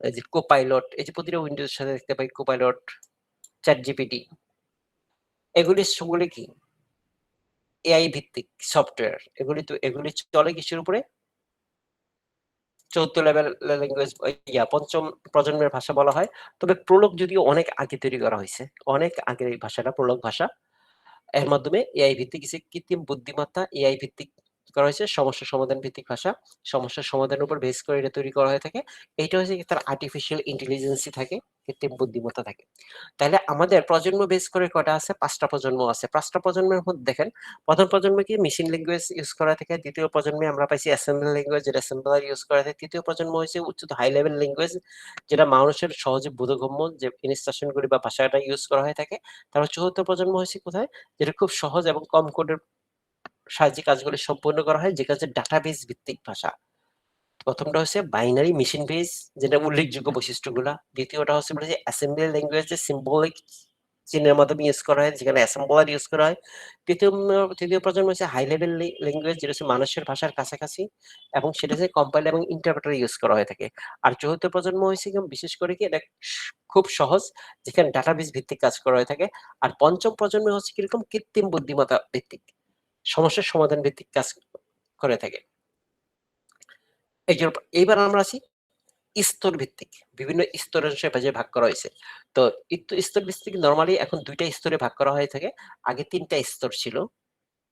এই যে কোপাইলট, এই যে প্রতিটা উইন্ডোজের সাথে দেখতে পাই কোপাইলট, চ্যাট জিপিটি, এগুলি সবগুলি কি এআই ভিত্তিক সফটওয়্যার। এগুলি চলে কিসের উপরে? ৪র্থ লেভেল ল্যাঙ্গুয়েজ, পঞ্চম প্রজন্মের ভাষা বলা হয়। তবে প্রোলগ যদিও অনেক আগে তৈরি করা হয়েছে, অনেক আগের এই ভাষাটা প্রোলগ ভাষা। এর মাধ্যমে এআই ভিত্তিক কিছু কৃত্রিম বুদ্ধিমত্তা এআই ভিত্তিক করা হয়েছে, সমস্যা সমাধান ভিত্তিক ভাষা, সমস্যার সমাধানের উপর বেস করে এটা তৈরি করা হয়ে থাকে। এইটা হচ্ছে তার আর্টিফিশিয়াল ইন্টেলিজেন্সই থাকে, কৃত্রিম বুদ্ধিমত্তা থাকে। তাহলে আমাদের প্রজন্ম বেস করে কটা আছে? 5টা প্রজন্ম আছে। 5টা প্রজন্মের মধ্যে দেখেন, প্রথম প্রজন্মে কি মেশিন ল্যাঙ্গুয়েজ ইউজ করা থাকে, দ্বিতীয় প্রজন্মে আমরা পাইছি অ্যাসেম্বলি ল্যাঙ্গুয়েজ, যেটা অ্যাসেম্বলার ইউজ করা থাকে, তৃতীয় প্রজন্ম হয়েছে উচ্চ হাই লেভেল ল্যাঙ্গুয়েজ, যেটা মানুষের সহজে বোধগম্য যে ইনস্ট্রাকশনগুলি বা ভাষাটা ইউজ করা হয়ে থাকে। তারপর চতুর্থ প্রজন্ম হয়েছে কোথায়? যেটা খুব সহজ এবং কম কোডের সাহায্যে কাজগুলি সম্পূর্ণ করা হয়, যেটা হচ্ছে ডাটাবেস ভিত্তিক ভাষা। প্রথমটা হচ্ছে বাইনারি মেশিন বেস, যেটা উল্লেখযোগ্য বৈশিষ্ট্যগুলা। দ্বিতীয়টা হচ্ছে বলে যে অ্যাসেম্বলি ল্যাঙ্গুয়েজ, যে সিম্বলিক চিহ্নের মাধ্যমে ইউজ করা হয়, যেখানে অ্যাসেম্বলার ইউজ করা হয়। তৃতীয় প্রজন্ম হচ্ছে হাই লেভেল ল্যাঙ্গুয়েজ, যেটা হচ্ছে মানুষের ভাষার কাছাকাছি, এবং সেটা হচ্ছে কম্পাইল এবং ইন্টারপ্রেটার ইউজ করা হয়ে থাকে। আর চতুর্থ প্রজন্ম হয়েছে বিশেষ করে কি এটা খুব সহজ, যেখানে ডাটাবেস ভিত্তিক কাজ করা হয়ে থাকে। আর পঞ্চম প্রজন্মে হচ্ছে কিরকম কৃত্রিম বুদ্ধিমত্তা ভিত্তিক, সমস্যার সমাধান ভিত্তিক কাজ করে থাকে। এইবার আমরা আছি স্তর ভিত্তিক, বিভিন্ন স্তরের যে ভাগ করা হয়েছে। তো স্তর ভিত্তিক নরমালি এখন 2টা স্তরে ভাগ করা হয়ে থাকে। আগে 3টা স্তর ছিল,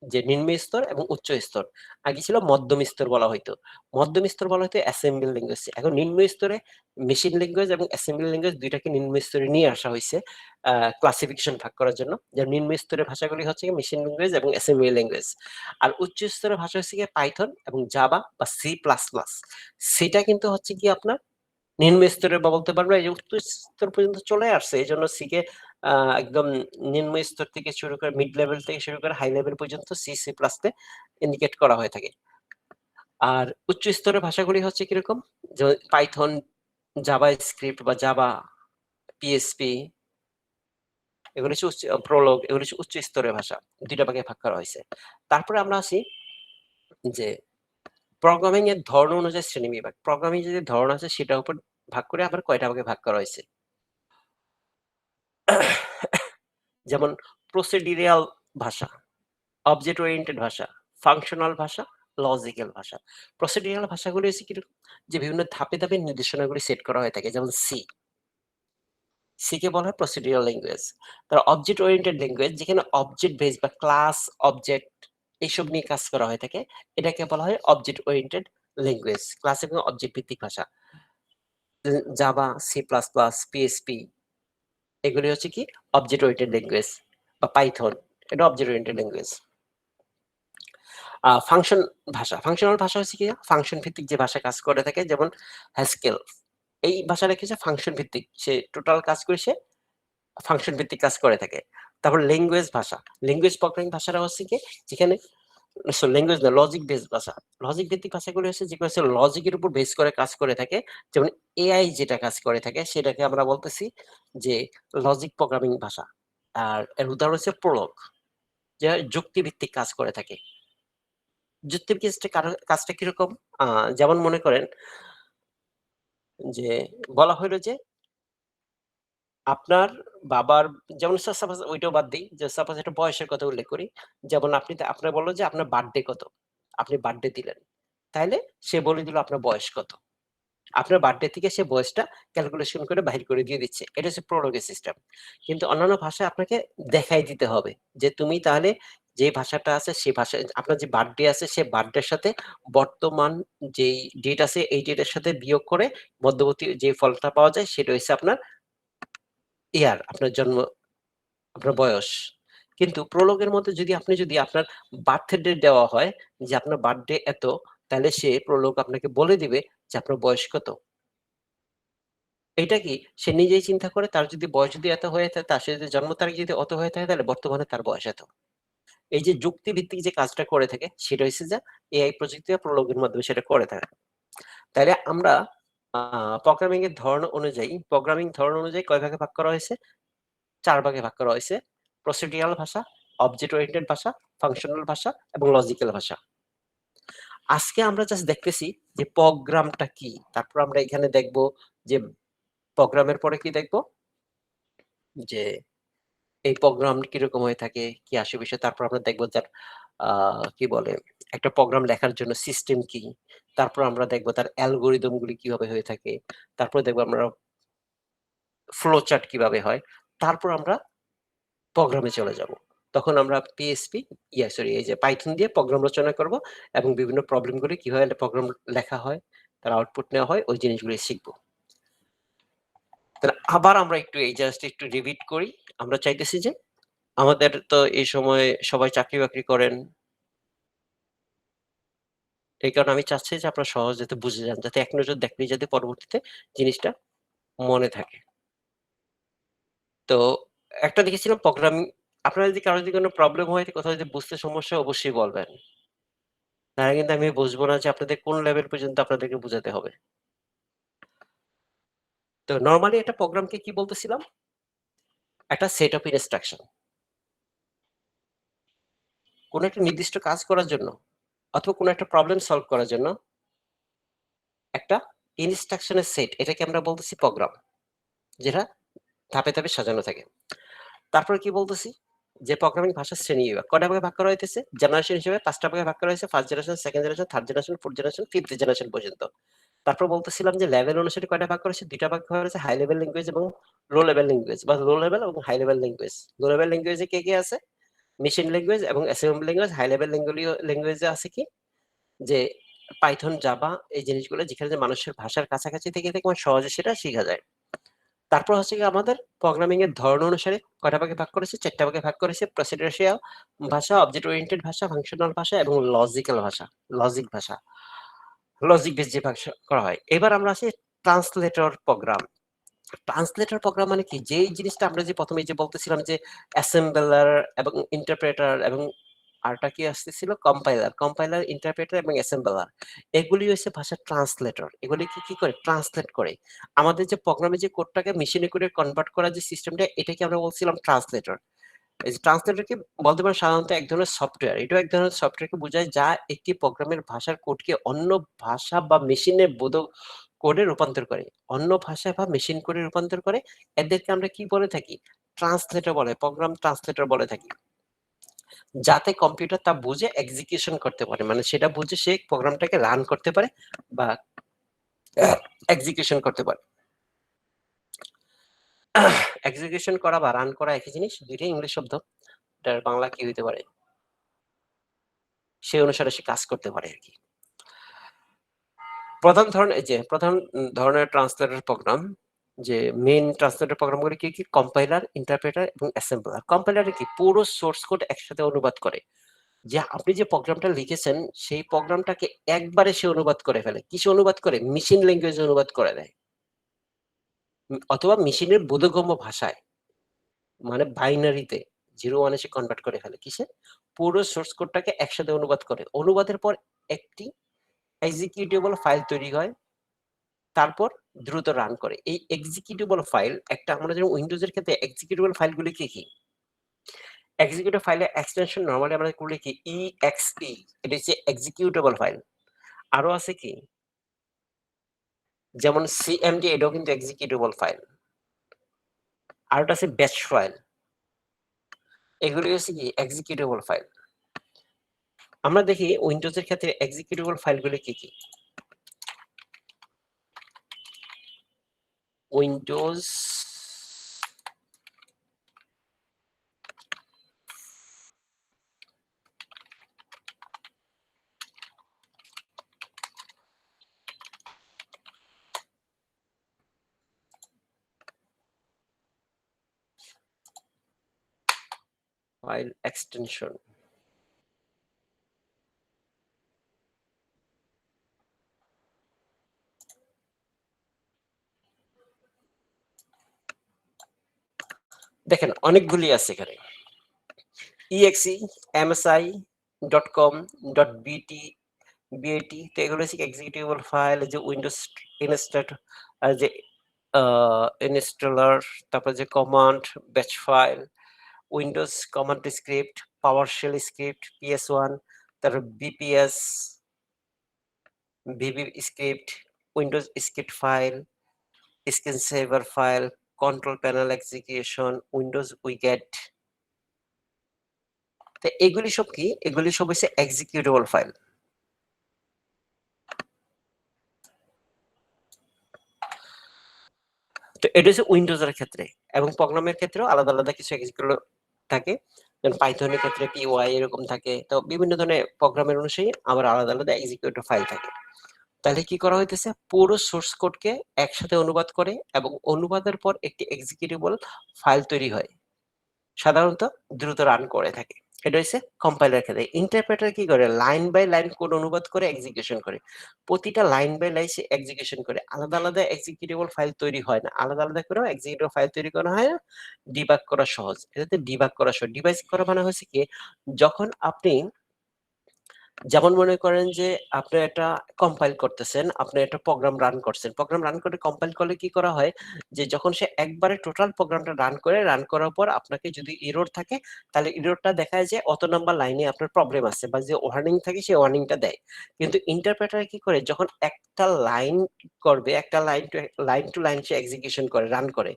যে নিম্ন স্তর এবং উচ্চ স্তর। আগে ছিল মধ্যম স্তর বলা হইতো, মধ্যম স্তর বলা হইতো অ্যাসেম্বলি ল্যাঙ্গুয়েজ। এখন নিম্ন স্তরে মেশিন ল্যাঙ্গুয়েজ এবং অ্যাসেম্বলি ল্যাঙ্গুয়েজ দুইটাকে নিম্ন স্তরে নিয়ে আসা হয়েছে ক্লাসিফিকেশন ভাগ করার জন্য। যে নিম্ন স্তরের ভাষাগুলি হচ্ছে মেশিন ল্যাঙ্গুয়েজ এবং অ্যাসেম্বলি ল্যাঙ্গুয়েজ। আর উচ্চ স্তরের ভাষা হচ্ছে কি পাইথন এবং জাভা বা সি প্লাস প্লাস। সেটা কিন্তু হচ্ছে কি আপনার নিম্ন স্তরে বা বলতে পারবো এই যে উচ্চ স্তর পর্যন্ত চলে আসছে। এই জন্য সিকে একদম নিম্ন স্তর থেকে শুরু করে মিড লেভেল থেকে শুরু করে হাই লেভেল পর্যন্ত সি সি প্লাস তে ইন্ডিকেট করা হয়ে থাকে। আর উচ্চ স্তরের ভাষাগুলি হচ্ছে কিরকম, যে পাইথন, জাভা স্ক্রিপ্ট বা জাভা, পিএসপি, এগুলো হচ্ছে উচ্চ প্রোলগ, এগুলো হচ্ছে উচ্চ স্তরের ভাষা। 2টা ভাগে ভাগ করা হয়েছে। তারপরে আমরা আসি যে প্রোগ্রামিং এর ধরন অনুযায়ী শ্রেণীবিভাগ। প্রোগ্রামিং যে ধরন আছে সেটার উপর ভাগ করে আবার কয়টা ভাগে ভাগ করা হয়েছে। যেমন প্রসিডিউরাল ভাষা, অবজেক্ট ওরিয়েন্টেড ভাষা, ফাংশনাল ভাষা, লজিক্যাল ভাষা। প্রসিডিউরাল ভাষাগুলি হচ্ছে কিরকম, যে বিভিন্ন ধাপে ধাপে নির্দেশনাগুলি সেট করা হয়ে থাকে। যেমন সি কে বলা হয় প্রসিডিউরাল ল্যাঙ্গুয়েজ। তার অবজেক্ট ওরিয়েন্টেড ল্যাঙ্গুয়েজ, যেখানে অবজেক্ট বেস বা ক্লাস, অবজেক্ট এইসব নিয়ে কাজ করা হয়ে থাকে, এটাকে বলা হয় অবজেক্ট ওরিয়েন্টেড ল্যাঙ্গুয়েজ, ক্লাস এবং অবজেক্ট ভিত্তিক ভাষা। Java, C plus plus, PSP, এগুলি হচ্ছে কি অবজেক্ট ওরিয়েন্টেড ল্যাঙ্গুয়েজ। বা পাইথন, এটা অবজেক্ট ওরিয়েন্টেড ল্যাঙ্গুয়েজ। ফাংশন ভাষা, ফাংশনাল ভাষা হচ্ছে কি ফাংশন ভিত্তিক যে ভাষা কাজ করে থাকে, যেমন হ্যাস্কেল, এই ভাষাটা কি ফাংশন ভিত্তিক, সে টোটাল কাজ করে সে ফাংশন ভিত্তিক কাজ করে থাকে। তারপর ল্যাঙ্গুয়েজ ভাষা, ল্যাঙ্গুয়েজ প্রোগ্রামিং ভাষাটা হচ্ছে কি যেখানে ল্যাঙ্গুয়েজ না, লজিক বেস ভাষা। লজিক ভিত্তিক ভাষাগুলো হচ্ছে যেগুলো হচ্ছে লজিকের উপর বেস করে কাজ করে থাকে। যেমন এআই যেটা কাজ করে থাকে সেটাকে আমরা বলতেছি যে লজিক প্রোগ্রামিং ভাষা। আর এর উদাহরণ হচ্ছে প্রোলগ, যে যুক্তি ভিত্তিক কাজ করে থাকে। যুক্তি কাজটা কিরকম, যেমন মনে করেন যে বলা হইলো যে আপনার বাবার, যেমন সাপোজ ওইটাও বাদ দেই, যে সাপোজ একটা বয়সের কথা উল্লেখ করি। যেমন আপনার বলল যে আপনার বার্থডে কত? আপনি বার্থডে দিলেন। তাইলে সে বলে দিল আপনার বয়স কত? আপনার বার্থডে থেকে সে বয়সটা ক্যালকুলেশন করে বাহির করে দিয়ে দিচ্ছে। এটা হচ্ছে প্রোলগের সিস্টেম। কিন্তু অন্যান্য ভাষায় আপনাকে দেখাই দিতে হবে যে তুমি তাহলে যে ভাষাটা আছে সে ভাষায় আপনার যে বার্থডে আছে সে বার্থডের সাথে বর্তমান যেই ডেট আছে এই ডেটের সাথে বিয়োগ করে মধ্যবর্তী যে ফলটা পাওয়া যায় সেটা হচ্ছে আপনার ইয়ার, আপনার জন্ম, আপনার বয়স। কিন্তু প্রোলগের মধ্যে যদি আপনার বার্থ ডেট দেওয়া হয় যে আপনার বার্থডে এত, তাহলে সে প্রোলগ আপনাকে বলে দিবে যে আপনার বয়স কত। এটা কি সে নিজেই চিন্তা করে, তার যদি বয়স যদি এত হয়ে থাকে, তার যদি জন্ম তারিখ যদি অত হয়ে থাকে, তাহলে বর্তমানে তার বয়স এত। এই যে যুক্তি ভিত্তিক যে কাজটা করে থাকে সেটা হচ্ছে যে এআই প্রযুক্তি বা প্রোলগের মাধ্যমে সেটা করে থাকে। তাহলে আমরা প্রোগ্রামিং ধরন অনুযায়ী কয় ভাগে ভাগ করা হয়েছে? 4 ভাগে ভাগ করা হয়েছে। প্রসিডিউরাল ভাষা, অবজেক্ট ওরিয়েন্টেড ভাষা, ফাংশনাল ভাষা এবং লজিক্যাল ভাষা। আজকে আমরা জাস্ট দেখতেছি যে প্রোগ্রামটা কি। তারপর আমরা এখানে দেখব যে প্রোগ্রামের পরে কি দেখব? যে এই প্রোগ্রাম কিরকম হয়ে থাকে, কি আসে বিষয়। তারপর আমরা দেখব যার আ কি বলে? একটা প্রোগ্রাম লেখার জন্য সিস্টেম কি? তারপর আমরা দেখব তার অ্যালগরিদম গুলি কিভাবে হয়ে থাকে। তারপরে দেখব আমরা ফ্লো চার্ট কিভাবে হয়। তারপর আমরা প্রোগ্রামে চলে যাব। তখন আমরা PHP সরি এই যে পাইথন দিয়ে প্রোগ্রাম রচনা করব এবং বিভিন্ন প্রবলেম গুলি কিভাবে প্রোগ্রাম লেখা হয়, তার আউটপুট নেওয়া হয় ওই জিনিসগুলি শিখব। তাহলে আবার আমরা একটু এই জাস্ট একটু রিপিট করি। আমরা চাইতেছি যে আমাদের তো এই সময়ে সবাই চাকরি-বাকরি করেন। এই কারণে আমি চাচ্ছি যে আপনারা সহজ যাতে বুঝে যান। যাতে এক নজর দেখলেই যাতে পরবর্তীতে জিনিসটা মনে থাকে। তো একটা দেখেছিলাম প্রোগ্রামিং আপনারা যদি কারো যদি কোনো প্রবলেম হয়, কোথাও যদি বুঝতে সমস্যা হয় অবশ্যই বলবেন। নাহলে কিন্তু আমি বুঝবো না যে আপনাদের কোন লেভেল পর্যন্ত আপনাদেরকে বুঝাতে হবে। তো নরমালি একটা প্রোগ্রামকে কি বলতেছিলাম? একটা সেট অফ ইনস্ট্রাকশন। কোন একটা নির্দিষ্ট কাজ করার জন্য অথবা কোন একটা প্রবলেম সলভ করার জন্য একটা ইনস্ট্রাকশনের সেট এটাকে আমরা বলতেছি প্রোগ্রাম। যেটা ধাপে, ধাপে সাজানো থাকে। তারপরে কি বলতেছি? যে প্রোগ্রামিং ভাষার শ্রেণীবিভাগ। কয়টা ভাগে ভাগ করা হইতেছে? জেনারেশন হিসেবে ৫ টা ভাগে ভাগ করা হয়েছে। 1st generation, 2nd generation, 3rd generation, 4th generation, 5th generation পর্যন্ত। তারপর বলতেছিলাম যে লেভেল অনুসারে কয়টা ভাগ করা হয়েছে? ২ টা ভাগ করা হয়েছে হাই লেভেল ল্যাঙ্গুয়েজ এবং লো লেভেল ল্যাঙ্গুয়েজ বা লো লেভেল এবং high level language. Low level ল্যাঙ্গুয়েজে কে আছে? মেশিন ল্যাঙ্গুয়েজ এবং অ্যাসেম্বলি ল্যাঙ্গুয়েজ। হাই লেভেল ল্যাঙ্গুয়েজে আছে কি? যে পাইথন, জাভা এই জিনিসগুলো যেখানে যে মানুষের ভাষার কাছাকাছি থেকে সহজে সেটা শিখা যায়। তারপর হচ্ছে গিয়ে আমাদের প্রোগ্রামিং এর ধরন অনুসারে কয়টা ভাগে ভাগ করেছে? ৪ টা ভাগে ভাগ করেছে। প্রসিডিউরাল ভাষা, অবজেক্ট ওরিয়েন্টেড ভাষা, ফাংশনাল ভাষা এবং লজিক্যাল ভাষা। লজিক ভাষা। লজিক বেস যে ভাষা করা হয়। এবার আমরা আসি ট্রান্সলেটর প্রোগ্রাম। ট্রান্সলেটর প্রোগ্রাম মানে কি? যেই জিনিসটা আমরা যে ১ম এই যে বলতেছিলাম যে অ্যাসেম্বলার এবং ইন্টারপ্রেটার এবং আরেকটা কি আসতেছিল? কম্পাইলার। কম্পাইলার, ইন্টারপ্রেটার এবং অ্যাসেম্বলার। এগুলি হচ্ছে ভাষার ট্রান্সলেটর। এগুলি কি করে? ট্রান্সলেট করে। আমাদের যে প্রোগ্রামে যে কোডটাকে মেশিনে করে কনভার্ট করার যে সিস্টেমটা এটাকে আমরা বলছিলাম ট্রান্সলেটর। এই যে ট্রান্সলেটরকে বলতে পারেন সাধারণত এক ধরনের সফটওয়্যার। এটাও এক ধরনের সফটওয়্যারকে বোঝায় যা একটি প্রোগ্রামের ভাষার কোডকে অন্য ভাষা বা মেশিনের কোডে রূপান্তর করে। অন্য ভাষা বা মেশিন কোডে রূপান্তর করে। এদেরকে আমরা কি বলে থাকি? ট্রান্সলেটর বলে, প্রোগ্রাম ট্রান্সলেটর বলে থাকি। যাতে কম্পিউটার তা বুঝে এক্সিকিউশন করতে পারে। মানে সেটা বুঝে সে প্রোগ্রামটাকে রান করতে পারে বা এক্সিকিউশন করতে পারে। এক্সিকিউশন করা বা রান করা একই জিনিস। ২ টাই ইংলিশ শব্দ। এটার বাংলা কি হইতে পারে? সে অনুসারে সে কাজ করতে পারে আরকি। প্রধান ধরনের ট্রান্সলেটর প্রোগ্রাম যে মেইন ট্রান্সলেটর প্রোগ্রামগুলো কি? কম্পাইলার, ইন্টারপ্রেটার এবং অ্যাসেম্বলার। কম্পাইলারে কি? পুরো সোর্স কোড একসাথে অনুবাদ করে। যে আপনি যে প্রোগ্রামটা লিখেছেন সেই প্রোগ্রামটাকে একবারে সে অনুবাদ করে ফেলে। কিসে অনুবাদ করে? মেশিন ল্যাঙ্গুয়েজে অনুবাদ করে দেয়। অথবা মেশিনের বোধগম্য ভাষায় মানে বাইনারিতে 0-1 এ সে কনভার্ট করে ফেলে। কিসে? পুরো সোর্স কোডটাকে একসাথে অনুবাদ করে। অনুবাদের পর একটি এক্সিকিউটেবল ফাইল তৈরি হয়। তারপর দ্রুত রান করে। এই এক্সিকিউটেবল ফাইল একটা আমরা যেমন উইন্ডোজ এর ক্ষেত্রে এক্সিকিউটেবল ফাইলগুলি কি? এক্সিকিউটেবল ফাইলের এক্সটেনশন নরমালি আমরা করলে কি? exe এটা হচ্ছে এক্সিকিউটেবল ফাইল। আরো আছে কি? যেমন cmd এটাও কিন্তু এক্সিকিউটেবল ফাইল। আরেকটা আছে ব্যাশ ফাইল। এগুলি হচ্ছে কি? Executable file. আমরা দেখি উইন্ডোজ এর ক্ষেত্রে এক্সিকিউটেবল ফাইলগুলি কি? Windows file extension. দেখেন অনেকগুলি আছে এখানে। exe, msi.com.bt তো এগুলো হচ্ছে এক্সিকিউটেবল ফাইল যে উইন্ডোজ ইনস্টল যে ইনস্টলার তারপর যে command batch file Windows command script PowerShell script PS1 তারপর VBS VB script, Windows script file, screen saver file, control panel execution, Windows widget. তো এগুলি সব কি? এগুলি সব হচ্ছে এক্সিকিউটেবল ফাইল। তো এটা হচ্ছে উইন্ডোজের ক্ষেত্রে, এবং প্রোগ্রামের ক্ষেত্রেও আলাদা আলাদা কিছু এক্সিকিউটেবল থাকে, যেমন পাইথনের ক্ষেত্রে পিওয়াই এরকম থাকে। তো বিভিন্ন ধরনের প্রোগ্রামের অনুযায়ী আবার আলাদা আলাদা এক্সিকিউটেবল ফাইল থাকে। তাহলে কি করা হইতেছে? পুরো সোর্স কোডকে একসাথে অনুবাদ করে এবং অনুবাদের পর একটি এক্সিকিউটেবল ফাইল তৈরি হয়, সাধারণত দ্রুত রান করে থাকে। এটা হচ্ছে কম্পাইলার ক্ষেত্রে। ইন্টারপ্রেটার কি করে? লাইন বাই লাইন কোড অনুবাদ করে এক্সিকিউশন করে। প্রতিটা লাইন বাই লাইন সে এক্সিকিউশন করে। আলাদা আলাদা এক্সিকিউটেবল ফাইল তৈরি হয় না। আলাদা আলাদা করেও এক্সিকিউটেবল ফাইল তৈরি করা হয় না। ডিবাগ করা সহজ। এটাতে ডিবাগ করা সহজ। ডিবাগ করা মানে হচ্ছে কি? যখন আপনি, যেমন মনে করেন যে আপনি একটা কম্পাইল করতেছেন, আপনি একটা প্রোগ্রাম রান করছেন। প্রোগ্রাম রান করে কম্পাইল করলে কি করা হয়? যে যখন সে একবারে টোটাল প্রোগ্রামটা রান করে, রান করার পর আপনাকে যদি এরর থাকে, তাহলে এররটা দেখায় যে অত নাম্বার লাইনে আপনার প্রবলেম আছে, বা যে ওয়ার্নিং থাকে সেই ওয়ার্নিংটা দেয়। কিন্তু ইন্টারপ্রেটার কি করে? যখন একটা লাইন করবে, একটা লাইন টু লাইন সে এক্সিকিউশন করে, রান করে।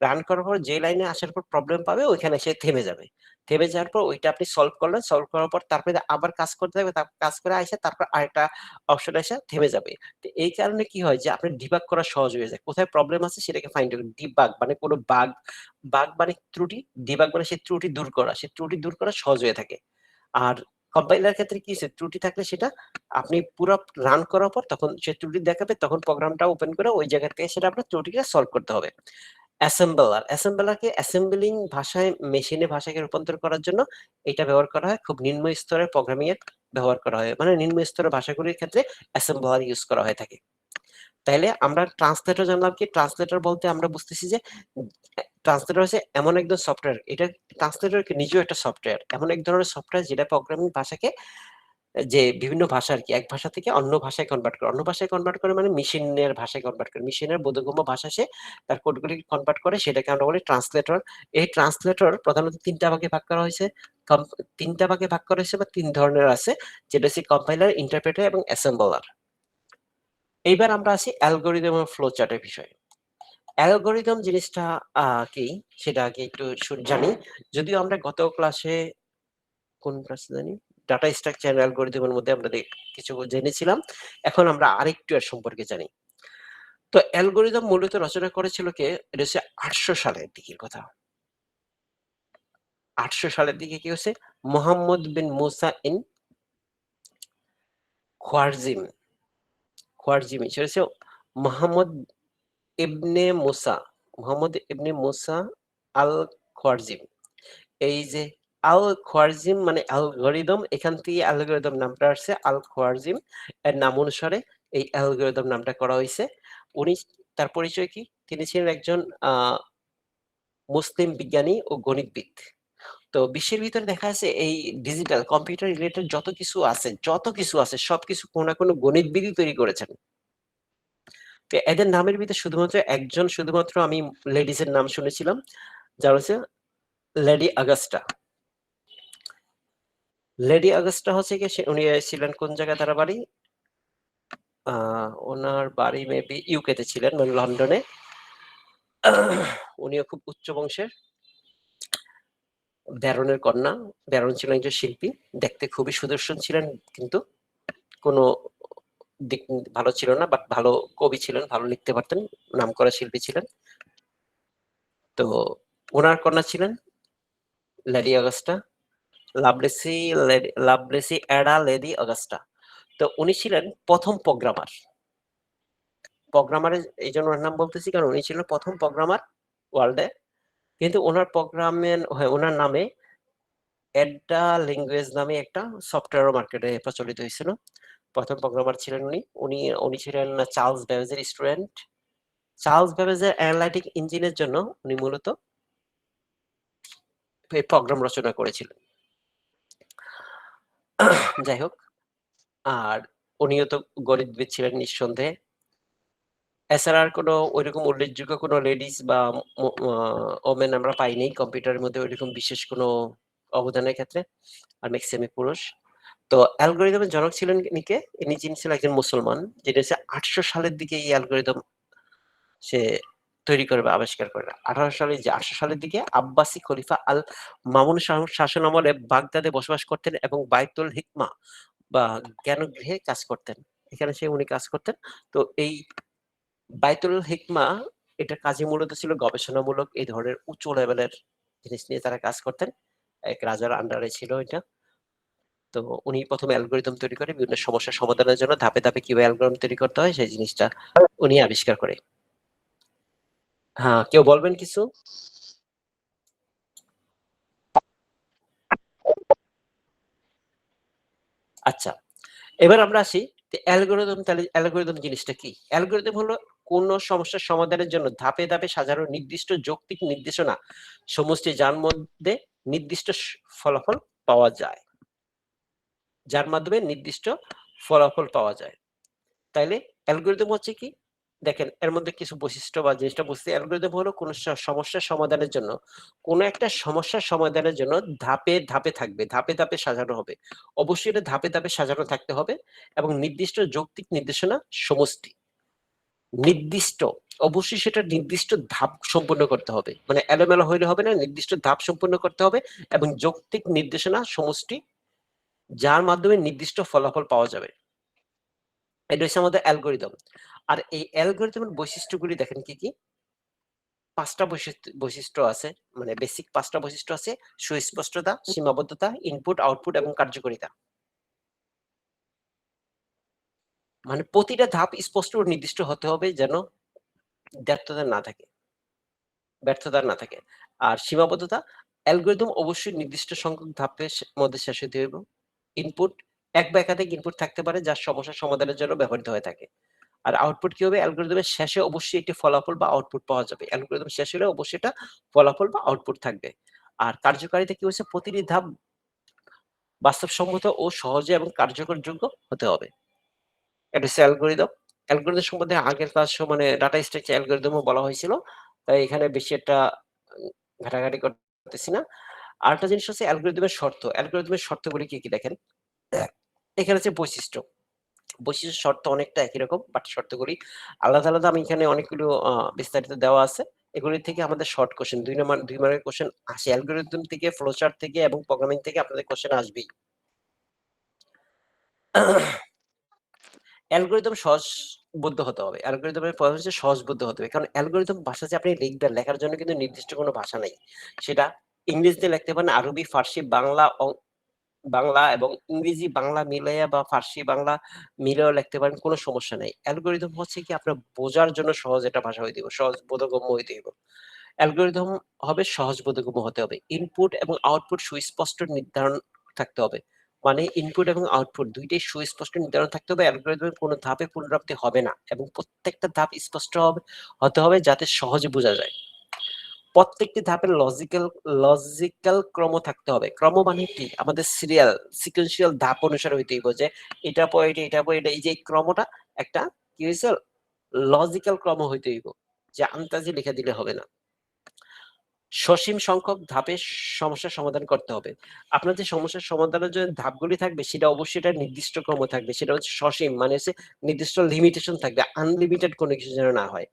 রান করার পর যে লাইনে আসার পর প্রবলেম পাবে, ওইখানে সে থেমে যাবে। থেমে যাওয়ার পর ওইটা আপনি সলভ করলেন, সলভ করার পর তারপরে আবার কাজ করতে হবে, কাজ করে আইসা তারপর আরেকটা অপশন এসে থেমে যাবে। তো এই কারণে কি হয় যে আপনার ডিবাগ করা সহজ হয়ে যায়। কোথায় প্রবলেম আছে সেটাকে ফাইন্ড আউট। ডিবাগ মানে কোনো বাগ, বাগ মানে ত্রুটি, ডিবাগ মানে সেই ত্রুটি দূর করা, সেই ত্রুটি দূর করা সহজ হয়ে থাকে। আর কম্পাইলার ক্ষেত্রে কি হচ্ছে? ত্রুটি থাকলে সেটা আপনি পুরো রান করার পর তখন সে ত্রুটি দেখাবে, তখন প্রোগ্রামটা ওপেন করে ওই জায়গা থেকে সেটা আপনার ত্রুটিটা সলভ করতে হবে। অ্যাসেম্বলারকে অ্যাসেম্বলিং ভাষায়, মেশিনে ভাষাকে রূপান্তর করার জন্য এটা ব্যবহার করা হয়। খুব নিম্ন স্তরের প্রোগ্রামিং এর ব্যবহার করা হয়, মানে নিম্ন স্তরের ভাষাগুলির ক্ষেত্রে অ্যাসেম্বলার ইউজ করা হয়ে থাকে। তাইলে আমরা ট্রান্সলেটর জানলাম কি? ট্রান্সলেটর বলতে আমরা বুঝতেছি যে ট্রান্সলেটর হচ্ছে এমন একজন সফটওয়্যার, এটা ট্রান্সলেটর নিজেও একটা সফটওয়্যার, এমন এক ধরনের সফটওয়্যার যেটা প্রোগ্রামিং ভাষাকে, যে বিভিন্ন ভাষা আর কি, এক ভাষা থেকে অন্য ভাষায় কনভার্ট করে। অন্য ভাষায় কনভার্ট করে মানে মেশিনের ভাষায় কনভার্ট করে, মেশিনের বোধগম্য ভাষা সে তার কোডগুলি কনভার্ট করে, সেটাকে আমরা বলি ট্রান্সলেটর। এই ট্রান্সলেটর প্রধানত তিনটা ভাগে ভাগ করা হয়েছে। তিনটা ভাগে ভাগ করা হয়েছে বা তিন ধরনের আছে, যেটা হচ্ছে কম্পাইলার, ইন্টারপ্রেটার এবং অ্যাসেম্বলার। এইবার আমরা আসি অ্যালগরিদম ও ফ্লো চার্টের বিষয়ে। অ্যালগরিদম জিনিসটা কি সেটা আগে একটু জানি। যদিও আমরা গত ক্লাসে, কোন ক্লাসে জানি, ডাটা স্ট্রাকচার অ্যালগরিদমের মধ্যে আমরা কিছু জেনেছিলাম। এখন আমরা আরেকটু এর সম্পর্কে জানি। তো অ্যালগরিদম মূলত রচনা করেছিল কে? এটা হচ্ছে ৮০০ সালের দিকের কথা। ৮০০ সালের দিকে কি হচ্ছে? মোহাম্মদ বিন মুসা ইন খোয়ারজিম। খোয়ারজিমি সেটা হচ্ছে মোহাম্মদ ইবনে মুসা, মোহাম্মদ ইবনে মুসা আল খোয়ারজিম। এই যে আল খোয়ারজিম মানে অ্যালগরিদম, এখান থেকে অ্যালগরিদম নামটা আসছে। আল খোয়ারজিম এর নাম অনুসারে এই অ্যালগরিদম নামটা করা হয়েছে। উনি, তার পরিচয় কি? তিনি ছিলেন একজন মুসলিম বিজ্ঞানী ও গণিতবিদ। তো বিশ্বের ভিতরে দেখা যাচ্ছে এই ডিজিটাল কম্পিউটার রিলেটেড যত কিছু আছে সবকিছু কোনো না কোনো গণিতবিদই তৈরি করেছেন। তো এদের নামের ভিতরে শুধুমাত্র আমি লেডিস এর নাম শুনেছিলাম, যার হচ্ছে লেডি আগস্টা। লেডি আগস্টা হচ্ছে কি, উনি ছিলেন কোন জায়গায় তার বাড়ি? ওনার বাড়ি মেবি ইউকে তে ছিলেন, মানে লন্ডনে। উনিও খুব উচ্চ বংশের ব্যারনের কন্যা। ব্যারন ছিলেন একজন শিল্পী, দেখতে খুবই সুদর্শন ছিলেন, কিন্তু কোনো দিক ভালো ছিল না, বাট ভালো কবি ছিলেন, ভালো লিখতে পারতেন, নামকরা শিল্পী ছিলেন। তো ওনার কন্যা ছিলেন lady Augusta, Lovelace Ada lady Augusta. তো উনি ছিলেন প্রথম প্রোগ্রামার। প্রোগ্রামারের এই জন্য ওর নাম বলতেছি কারণ উনি ছিলেন প্রথম প্রোগ্রামার ওয়ার্ল্ডে। কিন্তু ওনার প্রোগ্রামের, হ্যাঁ, ওনার নামে এডা ল্যাঙ্গুয়েজ নামে একটা সফটওয়্যার মার্কেটে প্রচলিত হয়েছিল। প্রথম প্রোগ্রামার ছিলেন উনি। উনি উনি ছিলেন চার্লস ব্যাবেজের স্টুডেন্ট। চার্লস ব্যাবেজের অ্যানালাইটিক ইঞ্জিনের জন্য উনি মূলত এই প্রোগ্রাম রচনা করেছিলেন। যাই হোক, আর উনিও তো গণিতবিদ ছিলেন নিঃসন্দেহে। এছাড়া আর কোনো ওইরকম উল্লেখযোগ্য কোনো লেডিস বা ওমেন আমরা পাইনি কম্পিউটারের মধ্যে ওইরকম বিশেষ কোনো অবদানের ক্ষেত্রে, আর ম্যাক্সিমামই পুরুষ। তো অ্যালগরিদমের জনক ছিলেন কে? ইনি ছিলেন একজন মুসলমান, যেটা হচ্ছে 800 সালের দিকে এই অ্যালগরিদম সে তৈরি করে বা আবিষ্কার করে। 800 সালের দিকে আব্বাসি খলিফা আল মামুন শাসন আমলে বাগদাদে বসবাস করতেন এবং বাইতুল হিকমা বা জ্ঞানগৃহে কাজ করতেন। এখানে উনি কাজ করতেন। তো এই বাইতুল হিকমা এটা কাজে মূলত ছিল গবেষণামূলক এই ধরনের উঁচু লেভেলের জিনিস নিয়ে তারা কাজ করতেন। এক রাজার আন্ডারে ছিল এটা। তো উনি প্রথমে অ্যালগরিদম তৈরি করে বিভিন্ন সমস্যার সমাধানের জন্য ধাপে ধাপে কিভাবে অ্যালগরিদম তৈরি করতে হয় সেই জিনিসটা উনি আবিষ্কার করে। হ্যাঁ, কেউ বলবেন কিছু? আচ্ছা, এবার আমরা আসি অ্যালগরিদম। তাহলে অ্যালগরিদম জিনিসটা কি? অ্যালগরিদম হলো কোন সমস্যার সমাধানের জন্য ধাপে ধাপে সাজানো নির্দিষ্ট যৌক্তিক নির্দেশনা সমষ্টি, যার মধ্যে নির্দিষ্ট ফলাফল পাওয়া যায়, যার মাধ্যমে নির্দিষ্ট ফলাফল পাওয়া যায়। তাইলে অ্যালগরিদম হচ্ছে কি? দেখেন এর মধ্যে কিছু বৈশিষ্ট্য বা জিনিসটা বুঝতে, অ্যালগরিদম হলো কোন সমস্যার সমাধানের জন্য, কোন একটা সমস্যার সমাধানের জন্য ধাপে ধাপে থাকবে, ধাপে ধাপে সাজানো হবে। অবশ্যই এটা ধাপে ধাপে সাজানো থাকতে হবে এবং নির্দিষ্ট যৌক্তিক নির্দেশনা সমষ্টি। নির্দিষ্ট, অবশ্যই সেটা নির্দিষ্ট ধাপ সম্পূর্ণ করতে হবে, মানে এলোমেলো হইলে হবে না, নির্দিষ্ট ধাপ সম্পূর্ণ করতে হবে এবং যৌক্তিক নির্দেশনা সমষ্টি, যার মাধ্যমে নির্দিষ্ট ফলাফল পাওয়া যাবে। এটা হচ্ছে আমাদের অ্যালগরিদম। আর এই অ্যালগরিদমের বৈশিষ্ট্যগুলি দেখেন কি কি? 5টা বৈশিষ্ট্য আছে, মানে বেসিক 5টা বৈশিষ্ট্য আছে: সুস্পষ্টতা, সীমাবদ্ধতা, ইনপুট, আউটপুট এবং কার্যকারিতা। মানে প্রতিটা ধাপ স্পষ্ট ও নির্দিষ্ট হতে হবে যেন ব্যর্থতা না থাকে, ব্যর্থতা না থাকে। আর সীমাবদ্ধতা, অ্যালগরিদম অবশ্যই নির্দিষ্ট সংখ্যক ধাপের মধ্যে শেষ হতে হবে। ইনপুট, এক বা একাধিক ইনপুট থাকতে পারে যা সমস্যা সমাধানের জন্য ব্যবহৃত হয়ে থাকে। আর আউটপুট কি হবে? অ্যালগরিদমের শেষে অবশ্যই একটি ফলাফল বা আউটপুট পাওয়া যাবে। অ্যালগরিদম শেষ হলে অবশ্যই এটা ফলাফল বা আউটপুট থাকবে। আর কার্যকারিতা কি হচ্ছে? প্রতিটি ধাপ বাস্তবসম্মত ও সহজে এবং কার্যকরযোগ্য হতে হবে। এটা হচ্ছে অ্যালগরিদম। অ্যালগরিদম সম্বন্ধে আগের ক্লাস মানে ডাটা স্ট্রাকচার অ্যালগরিদমও বলা হয়েছিল। তাই এখানে বেশি একটা ঘাটাঘাটি করতেছি না। আরেকটা জিনিস হচ্ছে অ্যালগরিদমের শর্ত। অ্যালগরিদমের শর্তগুলি কি কি দেখেন? এখানে হচ্ছে বৈশিষ্ট্য। বৈশিষ্ট্য শর্ত অনেকটা একই রকম, বাট শর্তগুলি আলাদা আলাদা। আমি এখানে অনেকগুলো বিস্তারিত দেওয়া আছে। এগুলি থেকে আমাদের শর্ট কোশ্চেন 2 মার্কের কোশ্চেন আসে অ্যালগরিদম থেকে, ফ্লোচার্ট থেকে এবং প্রোগ্রামিং থেকে আপনাদের কোশ্চেন আসবেই। অ্যালগরিদম সহজবোধ্য হতে হবে। অ্যালগরিদমের প্রয়োজন হচ্ছে সহজবোধ্য হতে হবে। কারণ অ্যালগরিদম ভাষা যে আপনি লিখবেন, লেখার জন্য কিন্তু নির্দিষ্ট কোনো ভাষা নাই। সেটা ইংরেজিতে লিখতে পারেন, আরবি, ফার্সি, বাংলা এবং ইংরেজি বাংলা মিলাইয়া বা ফার্সি বাংলা মিলায়েও লিখতে পারেন, কোনো সমস্যা নাই। অ্যালগরিদম হচ্ছে কি আপনার বোঝার জন্য সহজ একটা ভাষা হইতে হবে, সহজ বোধগম্য হইতে হবে। অ্যালগরিদম হবে সহজ বোধগম্য হতে হবে। ইনপুট এবং আউটপুট সুস্পষ্ট নির্ধারণ থাকতে হবে। মানে ইনপুট এবং আউটপুট ২ টাই সুস্পষ্ট নির্ধারণ থাকতে হবে। অ্যালগরিদমের কোনো ধাপে পুনরাবৃত্তি হবে না এবং প্রত্যেকটা ধাপ স্পষ্ট হতে হবে যাতে সহজে বোঝা যায়। প্রত্যেকটি ধাপের লজিক্যাল ক্রম থাকতে হবে। ক্রম মানে কি? আমাদের সিকোয়েন্সিয়াল ধাপ অনুসারে হইতে হইব যে এটা পর এটা, এটা পর এটা, এই যে ক্রমটা একটা কি হইছে? লজিক্যাল ক্রম হইতে হইব। যে আন্তাজে লিখে দিলে হবে না। সসীম সংখ্যক ধাপে সমস্যার সমাধান করতে হবে। আপনার যে সমস্যার সমাধানের জন্য ধাপগুলি থাকবে সেটা অবশ্যই এটা নির্দিষ্ট ক্রম থাকবে। সেটা হচ্ছে সসীম, মানে হচ্ছে নির্দিষ্ট লিমিটেশন থাকবে। আনলিমিটেড কোনো কিছু যেন না হয়।